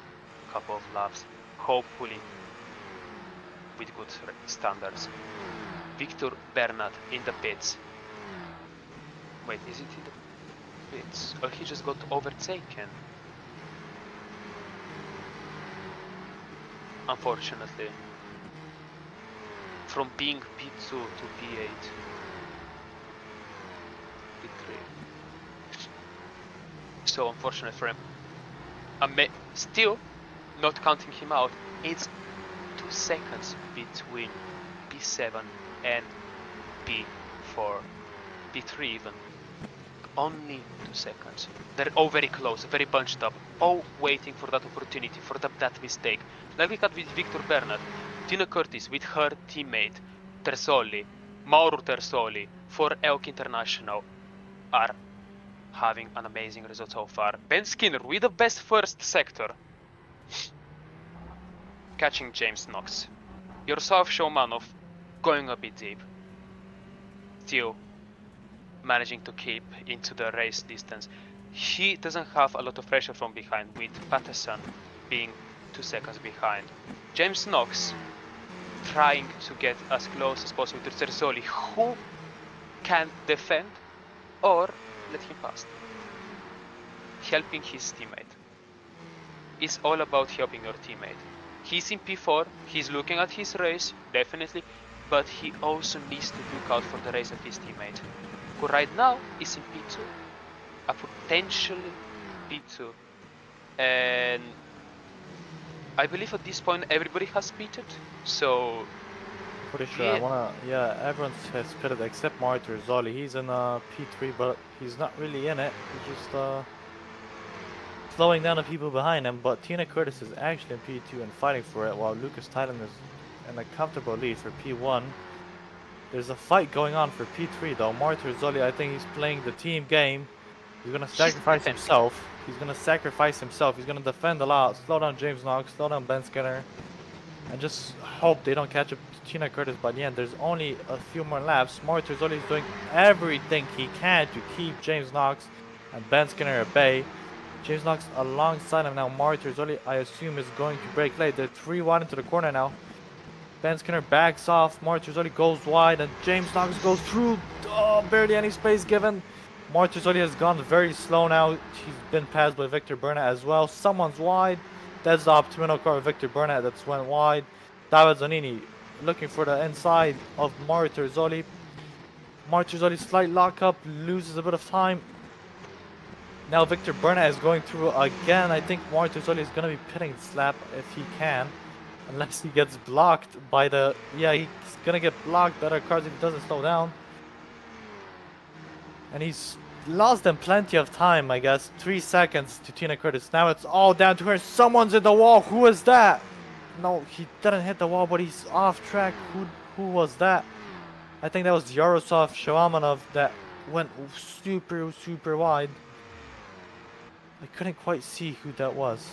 couple of laps, hopefully with good standards. Victor Bernat in the pits. Wait, is it in the pits? Or he just got overtaken? Unfortunately. From being P2 to P8. P3. So unfortunate for him. Still, not counting him out, it's 2 seconds between P7 and P4, P3 even. Only 2 seconds. They're all very close, very bunched up, all waiting for that opportunity, for that mistake. Like we had with Victor Bernat, Tina Curtis with her teammate Terzoli, Mauro Terzoli for Elk International are having an amazing result so far. Ben Skinner with the best first sector, catching James Knox. Yourself, Showmanov, going a bit deep, still managing to keep into the race distance. He doesn't have a lot of pressure from behind, with Patterson being 2 seconds behind. James Knox trying to get as close as possible to Terzoli, who can defend or let him pass. Helping his teammate. It's all about helping your teammate. He's in P4, he's looking at his race, definitely, but he also needs to look out for the race of his teammate. who right now is in P2, a potentially P2. And I believe at this point everybody has pitted, so Pretty sure. Yeah, everyone has pitted except Martyr Zoli. He's in P3, but he's not really in it. He's just slowing down the people behind him. But Tina Curtis is actually in P2 and fighting for it, while Lucas Thailand is in a comfortable lead for P1. There's a fight going on for P3 though. Martyr Zoli, I think he's playing the team game. He's gonna sacrifice himself. He's gonna defend a lot, slow down James Knox, slow down Ben Skinner, and just hope they don't catch up to Tina Curtis by the end. There's only a few more laps. Martyr Zoli is doing everything he can to keep James Knox and Ben Skinner at bay. James Knox alongside him now. Martyr Zoli, I assume, is going to break late. They're 3 wide into the corner now. Ben Skinner backs off. Martyr Zoli goes wide, and James Knox goes through. Oh, barely any space given. Martyr Zoli has gone very slow now. He's been passed by Victor Burnett as well. Someone's wide. That's the optimal car of Victor Burnett that's went wide. David Zanini looking for the inside of Martyr Zoli. Martyr Zoli slight lockup, loses a bit of time. Now Victor Burnett is going through again. I think Martyr Zoli is going to be pitting slap if he can. Unless he gets blocked by the... Yeah, he's going to get blocked by other cars if he doesn't slow down. And he's lost them plenty of time, I guess. 3 seconds to Tina Curtis. Now it's all down to her. Someone's in the wall. Who is that? No, he didn't hit the wall, but he's off track. Who was that? I think that was Yaroslav Shawamanov that went super wide. I couldn't quite see who that was.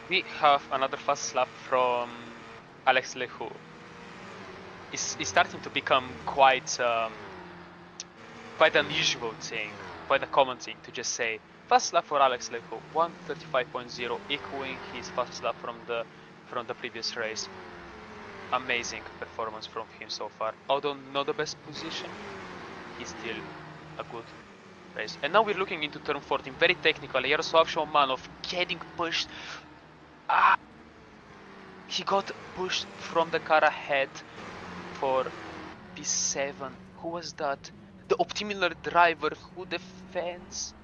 We have another fast lap from Alex Lehu. It's starting to become quite unusual thing, quite a common thing to just say fast lap for Alex Lehu, 1:35.0, echoing his fast lap from the previous race. Amazing performance from him so far. Although not the best position, he's still a good race. And now we're looking into turn 14, very technical. Yaroslav Shomanov getting pushed. He got pushed from the car ahead for P7. Who was that? The optimal driver who defends.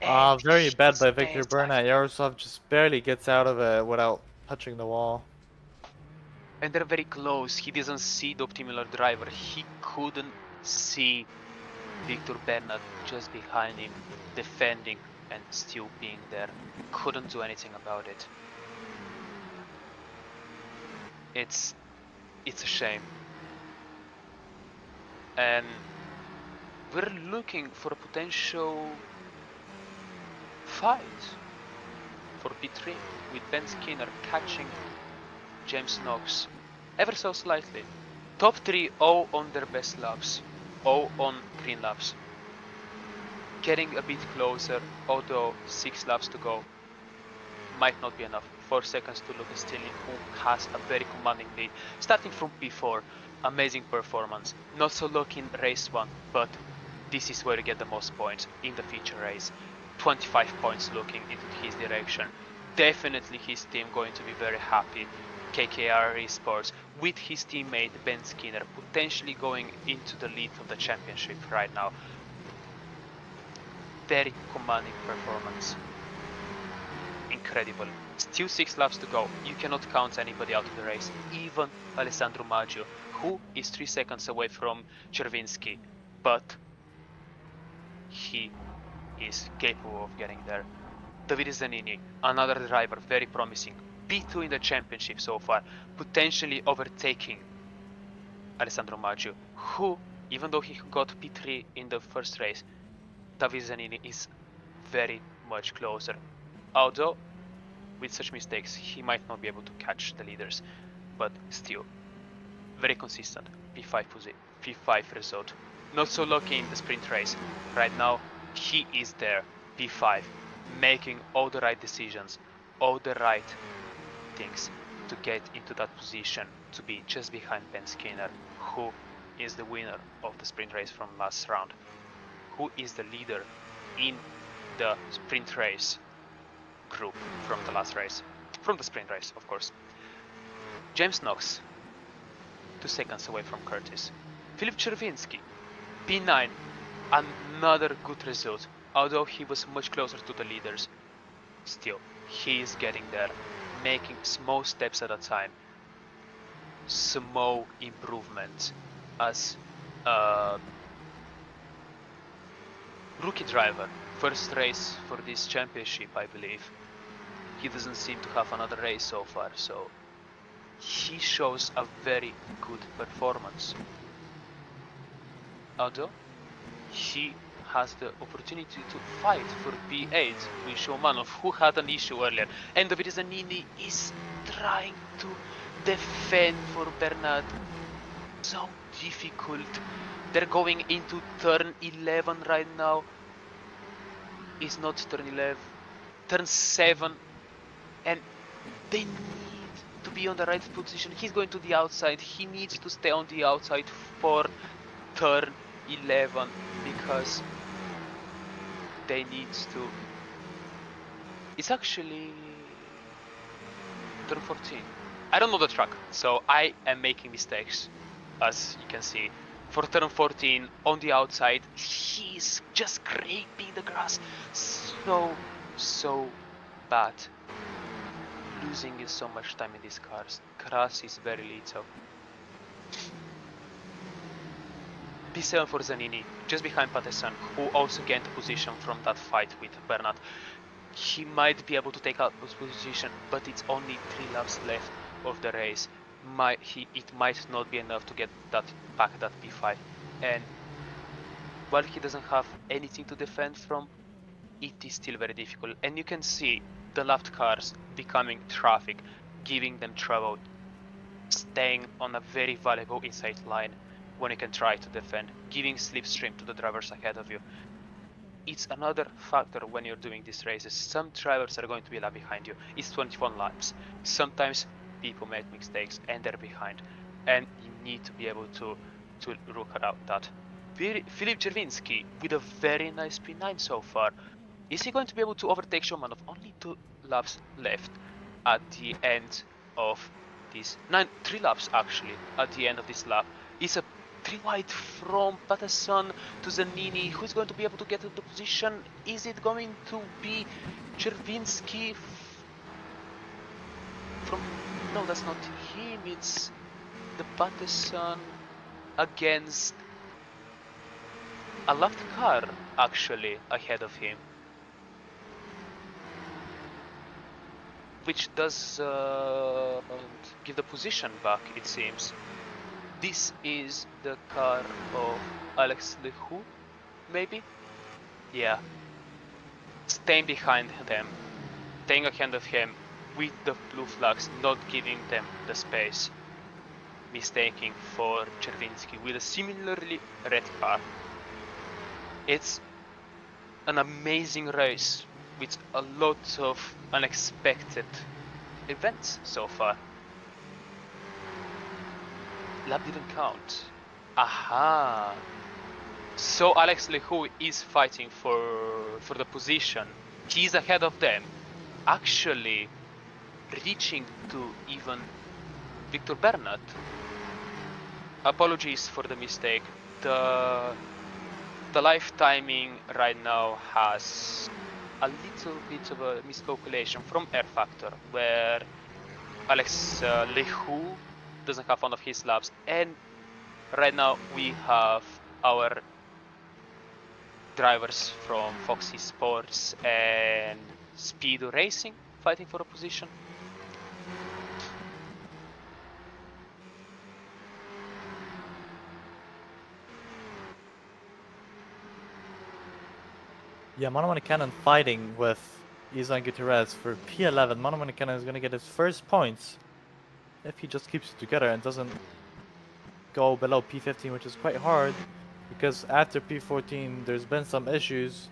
Very bad by Victor Burnett. Yaroslav just barely gets out of it without touching the wall. And they're very close. He doesn't see the optimal driver. He couldn't see Victor Burnett just behind him, defending and still being there. Couldn't do anything about it. It's a shame. And we're looking for a potential fight for P3 with Ben Skinner catching James Knox ever so slightly. Top 3 all on their best laps, all on green laps. Getting a bit closer, although 6 laps to go might not be enough. 4 seconds to Lucas Stilling, who has a very commanding lead. Starting from P4, amazing performance. Not so lucky in race 1, but this is where you get the most points in the feature race. 25 points looking into his direction. Definitely his team going to be very happy. KKR Esports with his teammate Ben Skinner potentially going into the lead of the championship right now. Very commanding performance. Incredible. Still 6 laps to go. You cannot count anybody out of the race. Even Alessandro Maggio, who is 3 seconds away from Chervinsky, but he is capable of getting there. Davide Zanini, another driver, very promising. P2 in the championship so far, potentially overtaking Alessandro Maggio, who, even though he got P3 in the first race, Davide Zanini is very much closer. Although, with such mistakes, he might not be able to catch the leaders, but still, very consistent P5 result. Not so lucky in the sprint race. Right now, he is there, P5, making all the right decisions, all the right things to get into that position, to be just behind Ben Skinner, who is the winner of the sprint race from last round, who is the leader in the sprint race. group from the last race, from the sprint race, of course. James Knox, 2 seconds away from Curtis. Filip Czerwiński, P9, another good result, although he was much closer to the leaders. Still, he is getting there, making small steps at a time. Small improvement as a rookie driver. First race for this championship, I believe. He doesn't seem to have another race so far, so he shows a very good performance. Although he has the opportunity to fight for P8 with Shomanov, who had an issue earlier, and David Zanini is trying to defend for Bernard. So difficult. They're going into turn 11 right now. It's not turn 11, turn 7, and they need to be on the right position. He's going to the outside. He needs to stay on the outside for turn 11 because they need to. It's actually turn 14. I don't know the track, so I am making mistakes, as you can see. For turn 14 on the outside, he's just scraping the grass. So bad. Losing so much time in these cars. Grass is very little. P7 for Zanini, just behind Patterson, who also gained a position from that fight with Bernard. He might be able to take out this position, but it's only 3 laps left of the race. It might not be enough to get that back, that P5. And while he doesn't have anything to defend from, it is still very difficult. And you can see the left cars becoming traffic, giving them trouble, staying on a very valuable inside line when you can try to defend, giving slipstream to the drivers ahead of you. It's another factor when you're doing these races. Some drivers are going to be a lap behind you. It's 21 laps. Sometimes people make mistakes and they're behind, and you need to be able to look at that. Filip Czerwiński with a very nice P9 so far. Is he going to be able to overtake Shomanov? Only 2 laps left at the end of this 3 laps actually at the end of this lap. It's a 3 wide from Patterson to Zanini. Who's going to be able to get to the position? Is it going to be Czerwiński from... No, that's not him. It's the Patterson against a left car actually ahead of him, which does give the position back, it seems. This is the car of Alex Lehoux, maybe? Yeah. Staying behind them, staying ahead of him with the blue flags, not giving them the space. Mistaking for Czerwiński with a similarly red car. It's an amazing race with a lot of unexpected events so far. Lap didn't count. Aha! So Alex Lehoux is fighting for the position. He's ahead of them, actually reaching to even Victor Bernard. Apologies for the mistake. The live timing right now has a little bit of a miscalculation from Air Factor, where Alex Lehoux doesn't have one of his laps, and right now we have our drivers from Foxy Sports and Speedo Racing fighting for a position. Yeah, Mono Cannon fighting with Isan Gutierrez for P11. Mono Cannon is going to get his first points if he just keeps it together and doesn't go below P15, which is quite hard because after P14 there's been some issues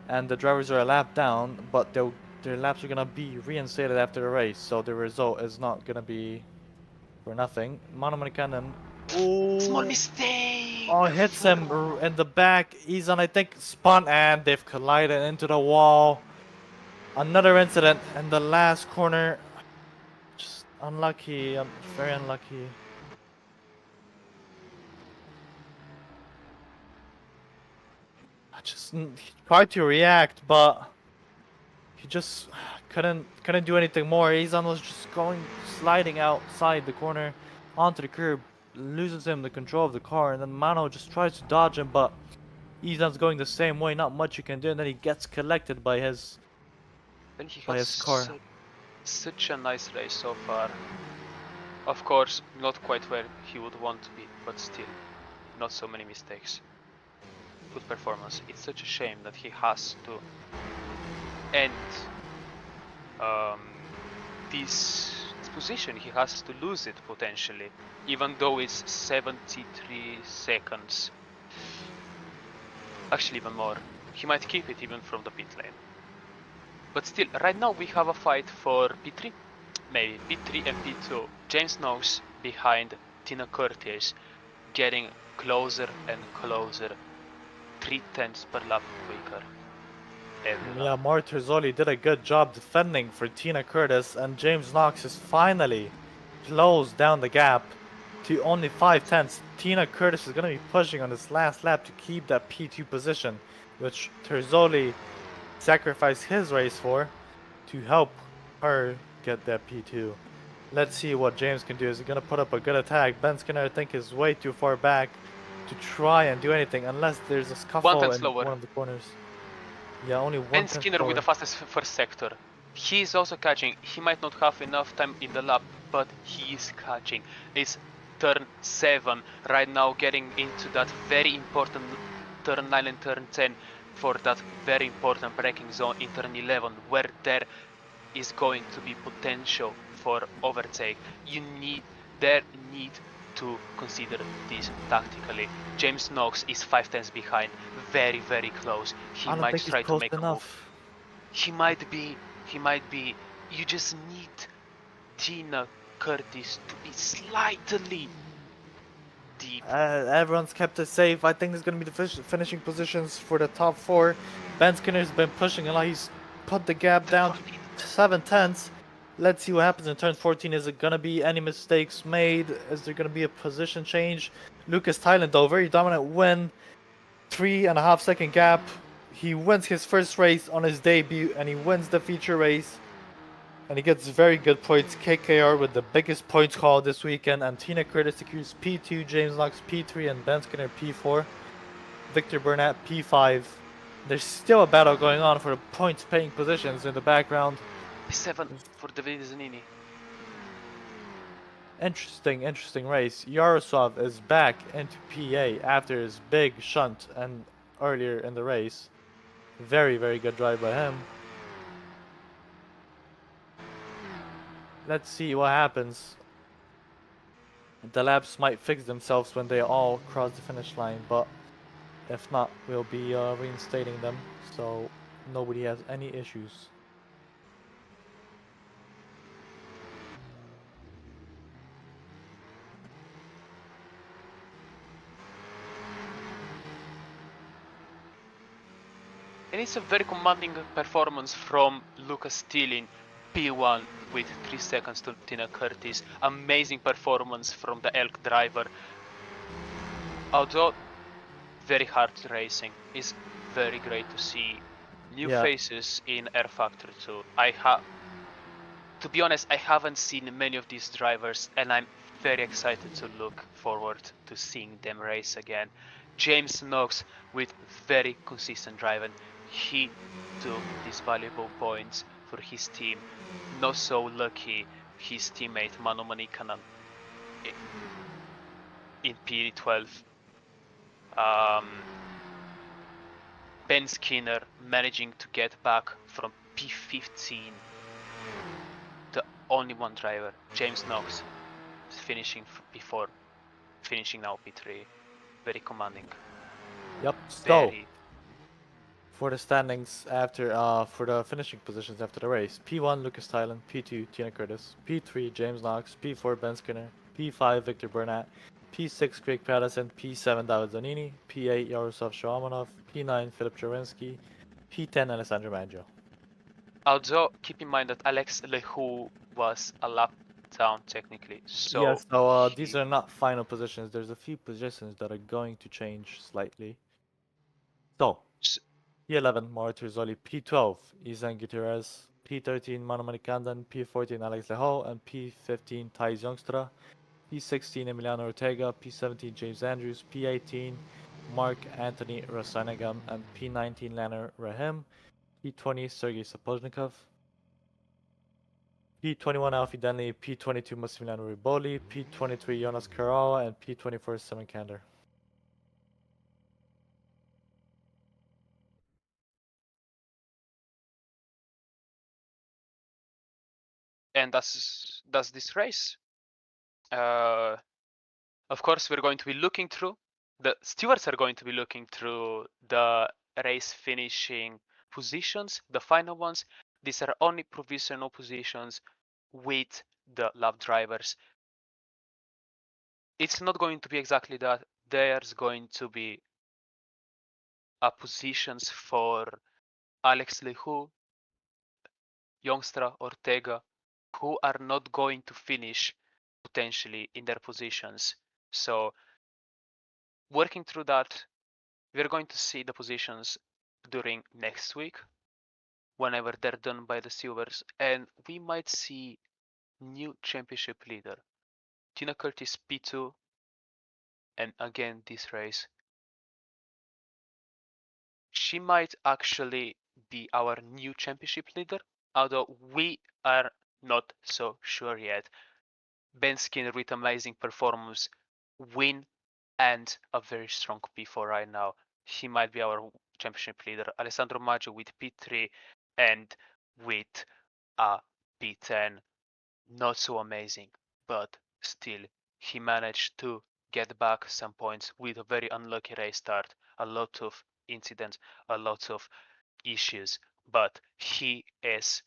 and the drivers are a lap down, but their laps are going to be reinstated after the race, so the result is not going to be for nothing. Mono Cannon. Small mistake! Oh, hits him in the back. Isan, I think, spun and they've collided into the wall. Another incident in the last corner. Just unlucky, very unlucky. He tried to react, but he just couldn't do anything more. Izan was just sliding outside the corner onto the curb, loses him the control of the car, and then Mano just tries to dodge him, but Izan's going the same way. Not much you can do, and then he gets collected by his And he has car. such a nice race so far. Of course, not quite where he would want to be, but still, not so many mistakes. Good performance. It's such a shame that he has to end this position. He has to lose it potentially, even though it's 73 seconds. Actually, even more. He might keep it even from the pit lane. But still, right now we have a fight for P3, maybe P3 and P2. James Knox behind Tina Curtis, getting closer and closer, 3/10 per lap quicker. Yeah, Terzoli did a good job defending for Tina Curtis, and James Knox has finally closed down the gap to only 5/10. Tina Curtis is going to be pushing on this last lap to keep that P2 position, which Terzoli sacrificed his race for to help her get that P2. Let's see what James can do. Is he going to put up a good attack? Ben Skinner, I think, is way too far back to try and do anything unless there's a scuffle in one of the corners. Yeah, only one. Ben Skinner with the fastest first sector. He is also catching. He might not have enough time in the lap, but he is catching. It's turn 7 right now, getting into that very important turn 9 and turn 10 for that very important braking zone in turn 11, where there is going to be potential for overtake. There need to consider this tactically. James Knox is 5/10 behind, very, very close. He might try to make a move. He might be. You just need Tina Curtis to be slightly deep. Everyone's kept it safe. I think there's going to be the finishing positions for the top 4. Ben Skinner's been pushing a lot. He's put the gap down to 7/10. Let's see what happens in turn 14. Is it going to be any mistakes made? Is there going to be a position change? Lucas Thailand, though, very dominant win. 3.5 second gap. He wins his first race on his debut, and he wins the feature race. And he gets very good points. KKR with the biggest points haul this weekend. And Tina Curtis secures P2, James Knox P3, and Ben Skinner P4. Victor Burnett P5. There's still a battle going on for the points paying positions in the background. P7 for David Zanini. Interesting race. Yarosov is back into PA after his big shunt and earlier in the race. Very, very good drive by him. Let's see what happens. The laps might fix themselves when they all cross the finish line, but if not, we'll be reinstating them, so nobody has any issues. And it's a very commanding performance from Lucas Steele, P1 with 3 seconds to Tina Curtis. Amazing performance from the Elk driver. Although very hard racing, it's very great to see new faces in Air Factor 2. To be honest, I haven't seen many of these drivers, and I'm very excited to look forward to seeing them race again. James Knox with very consistent driving. He took these valuable points for his team. Not so lucky his teammate Manu Manikanen in P12. Ben Skinner managing to get back from P15. The only one driver, James Knox, finishing before finishing now P3. Very commanding. Yep. So for the standings after for the finishing positions after the race: P1 Lucas Thailand, P2 Tina Curtis, P3 James Knox, P4 Ben Skinner, P5 Victor Burnett, P6 Craig Patterson, P7 David Zanini, P8 Yaroslav Sharamanov, P9 Filip Jarinsky, P10 Alessandro Maggio. Although keep in mind that Alex Lehoux was a lap down technically, so Yes, so these he are not final positions. There's a few positions that are going to change slightly. So, P11, Mauro P12, Izan Gutierrez, P13, Manu Manikandan, P14, Alex Lehoux, and P15, Thais Youngstra, P16, Emiliano Ortega, P17, James Andrews, P18, Mark Anthony Rasanagam, and P19, Lanner Rahim, P20, Sergei Sapozhnikov, P21, Alfie Denley, P22, Massimiliano Riboli, P23, Jonas Karawa, and P24, Simon Kander. and that's this race. Of course, we're going to be looking through. The stewards are going to be looking through the race finishing positions, the final ones. These are only provisional positions with the lap drivers. It's not going to be exactly that. There's going to be positions for Alex Lehoux, Youngstra, Ortega, who are not going to finish potentially in their positions. So working through that, we're going to see the positions during next week, whenever they're done by the stewards, and we might see new championship leader. Tina Curtis P2, and again this race. She might actually be our new championship leader, although we are not so sure yet. Ben Skinner with amazing performance, win, and a very strong P4 right now. He might be our championship leader. Alessandro Maggio with P3 and with a P10. Not so amazing, but still, he managed to get back some points with a very unlucky race start. A lot of incidents, a lot of issues, but he is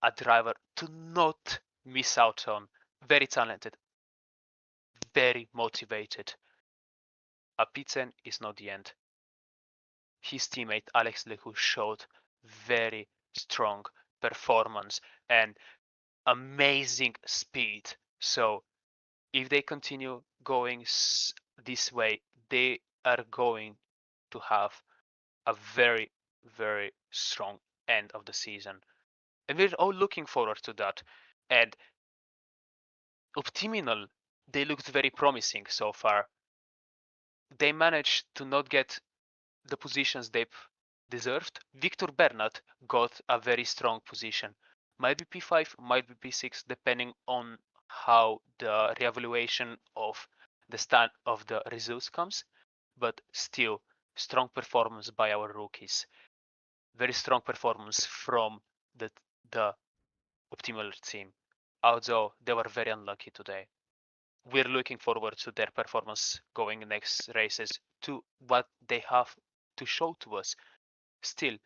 a driver to not miss out on. Very talented, very motivated. A P10 is not the end. His teammate Alex Lehoux showed very strong performance and amazing speed. So if they continue going this way, they are going to have a very, very strong end of the season. And we're all looking forward to that. And Optiminal, they looked very promising so far. They managed to not get the positions they've deserved. Victor Bernat got a very strong position. Might be P5, might be P6, depending on how the reevaluation of the stand of the results comes. But still, strong performance by our rookies. Very strong performance from the optimal team, although they were very unlucky today. We're looking forward to their performance going next races, to what they have to show to us. Still,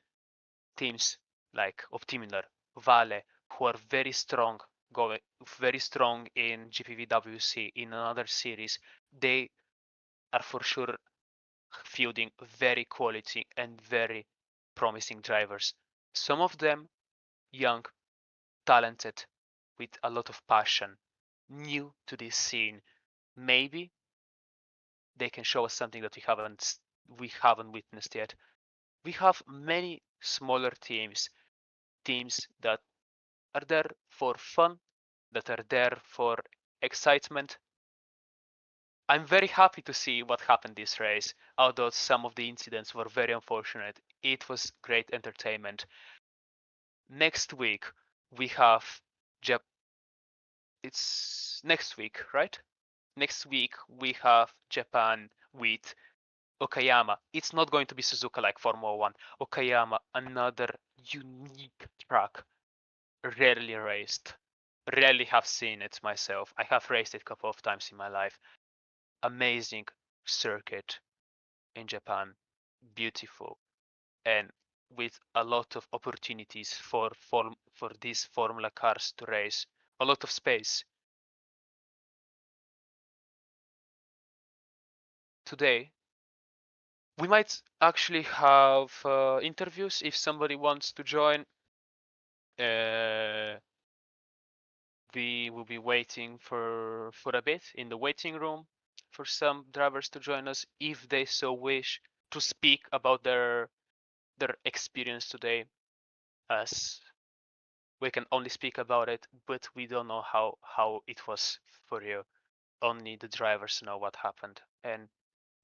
teams like Optimilar, Vale, who are very strong in GPVWC in another series, they are for sure fielding very quality and very promising drivers. Some of them young, talented, with a lot of passion, new to this scene. Maybe they can show us something that we haven't witnessed yet. We have many smaller teams that are there for fun, that are there for excitement. I'm very happy to see what happened this race, although some of the incidents were very unfortunate. It was great entertainment. Next week we have Jap- it's next week, right? Next week we have Japan with Okayama. It's not going to be Suzuka like Formula 1. Okayama, another unique track, rarely raced. Rarely have seen it myself. I have raced it a couple of times in my life. Amazing circuit in Japan. Beautiful. And with a lot of opportunities for these Formula cars to race. A lot of space. Today, We might actually have interviews if somebody wants to join. We will be waiting for a bit in the waiting room for some drivers to join us if they so wish to speak about their experience today, as we can only speak about it, but we don't know how it was for you. Only the drivers know what happened, and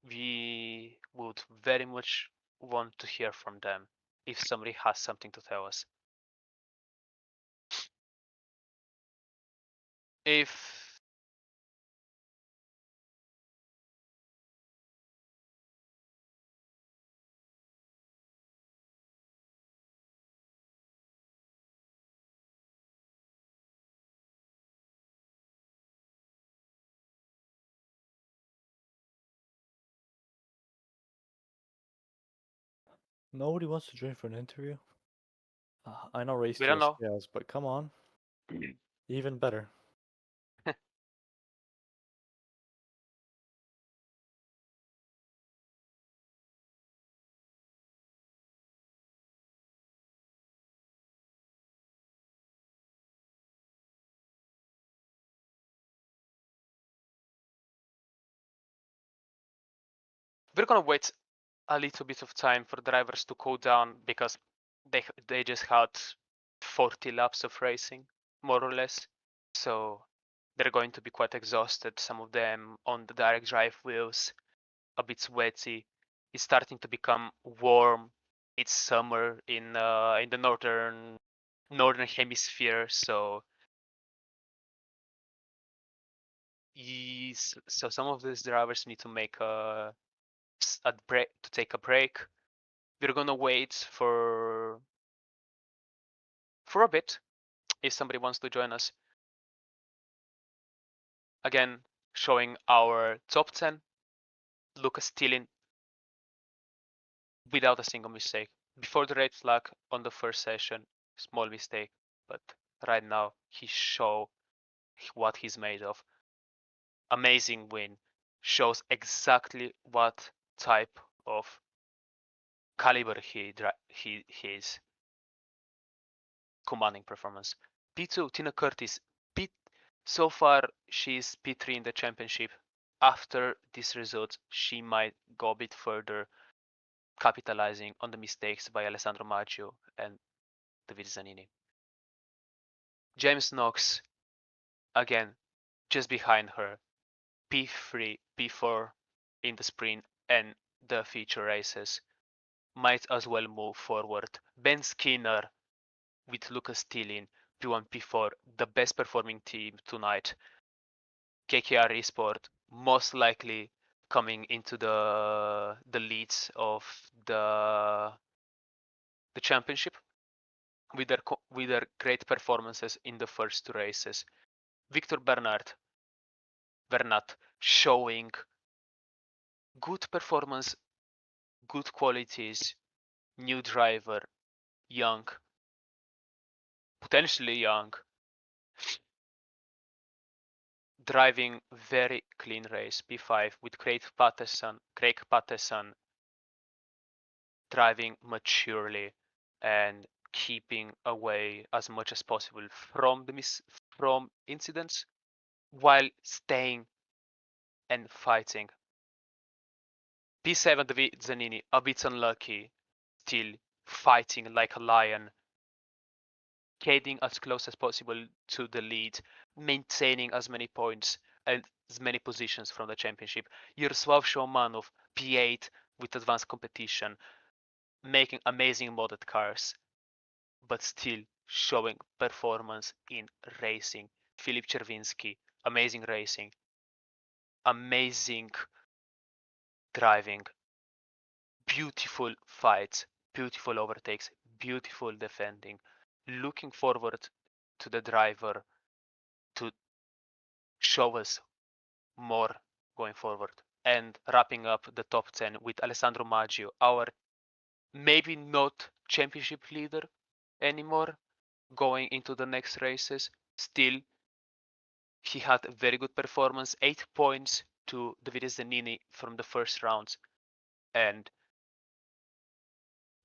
we would very much want to hear from them if somebody has something to tell us. If Nobody wants to join for an interview? I know race we don't know, TSPs, but come on. Even better. we're gonna wait a little bit of time for drivers to cool down because they just had 40 laps of racing, more or less. So they're going to be quite exhausted. Some of them on the direct drive wheels, a bit sweaty. It's starting to become warm. It's summer in the northern hemisphere, so so some of these drivers need to make a break to take a break. We're gonna wait for a bit if somebody wants to join us. Again, showing our top 10. Lucas Tillin without a single mistake. Before the red flag on the first session, small mistake, but right now he show what he's made of. Amazing win. Shows exactly what type of caliber he is. Commanding performance. P2, Tina Curtis. P So far, she's P3 in the championship. After this result, she might go a bit further, capitalizing on the mistakes by Alessandro Maggio and David Zanini. James Knox, again, just behind her, P3, P4 in the sprint and the feature races, might as well move forward. Ben Skinner with Lucas Tillin, P1, P4, the best performing team tonight. KKR Esport most likely coming into the leads of the championship with their great performances in the first two races. Victor Bernat showing good performance, good qualities, new driver, young, potentially young, driving very clean race P5 with Craig Patterson driving maturely and keeping away as much as possible from from incidents while staying and fighting. P7 David Zanini a bit unlucky, still fighting like a lion, getting as close as possible to the lead, maintaining as many points and as many positions from the championship. Yaroslav Shomanov P8 with advanced competition, making amazing modded cars, but still showing performance in racing. Filip Chervinsky, amazing racing, amazing driving, beautiful fights, beautiful overtakes, beautiful defending. Looking forward to the driver to show us more going forward. And wrapping up the top 10 with Alessandro Maggio, our maybe not championship leader anymore, going into the next races. Still, he had a very good performance, 8 points to Davide Zanini from the first rounds, and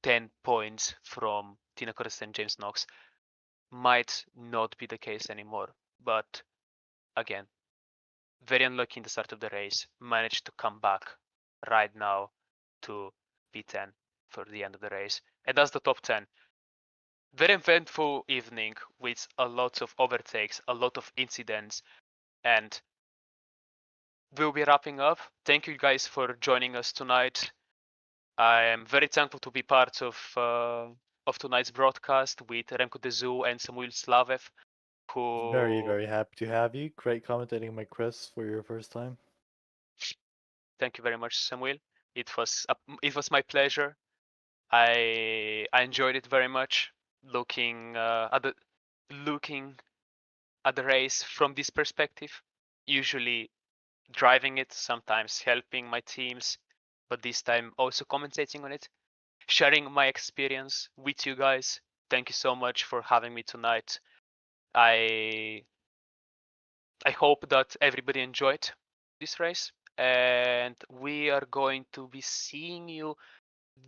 10 points from Tina Correst and James Knox might not be the case anymore. But again, very unlucky in the start of the race, managed to come back right now to P10 for the end of the race. And that's the top 10. Very eventful evening with a lot of overtakes, a lot of incidents, and we'll be wrapping up. Thank you guys for joining us tonight. I am very thankful to be part of tonight's broadcast with Remco Dezu and Samuil Slavev, Very, who very happy to have you. Great commentating, my Chris, for your first time. thank you very much, Samuil. It was my pleasure. I enjoyed it very much looking at the race from this perspective. Usually driving it, sometimes helping my teams, but this time also commentating on it, sharing my experience with you guys. Thank you so much for having me tonight. I I hope that everybody enjoyed this race, and we are going to be seeing you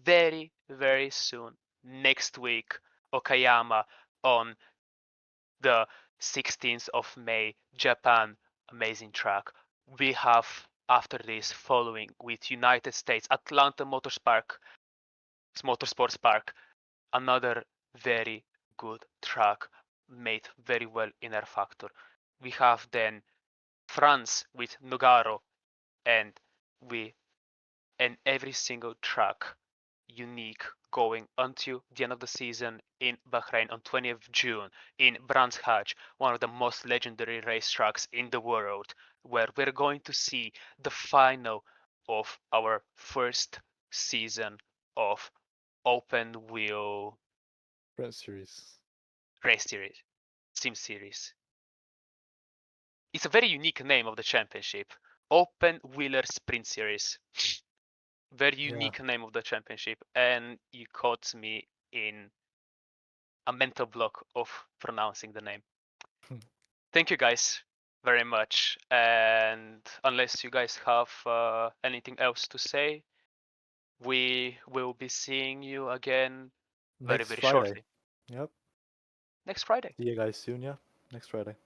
very, very soon next week, Okayama, on the 16th of May, Japan. Amazing track. We have after this following with United States, Atlanta Motorsports Park, another very good track made very well in R Factor. We have then France with Nogaro, and we and every single track unique going until the end of the season in Bahrain on 20th of June in Brands Hatch, one of the most legendary racetracks in the world, where we're going to see the final of our first season of open wheel Sprint series. race series, sim series. It's a very unique name of the championship, Open Wheeler Sprint Series. Very Yeah. unique name of the championship, and you caught me in a mental block of pronouncing the name. Thank you guys very much, and unless you guys have anything else to say, we will be seeing you again very, Next very Friday. shortly. Yep. Next Friday. See you guys soon, yeah? Next Friday.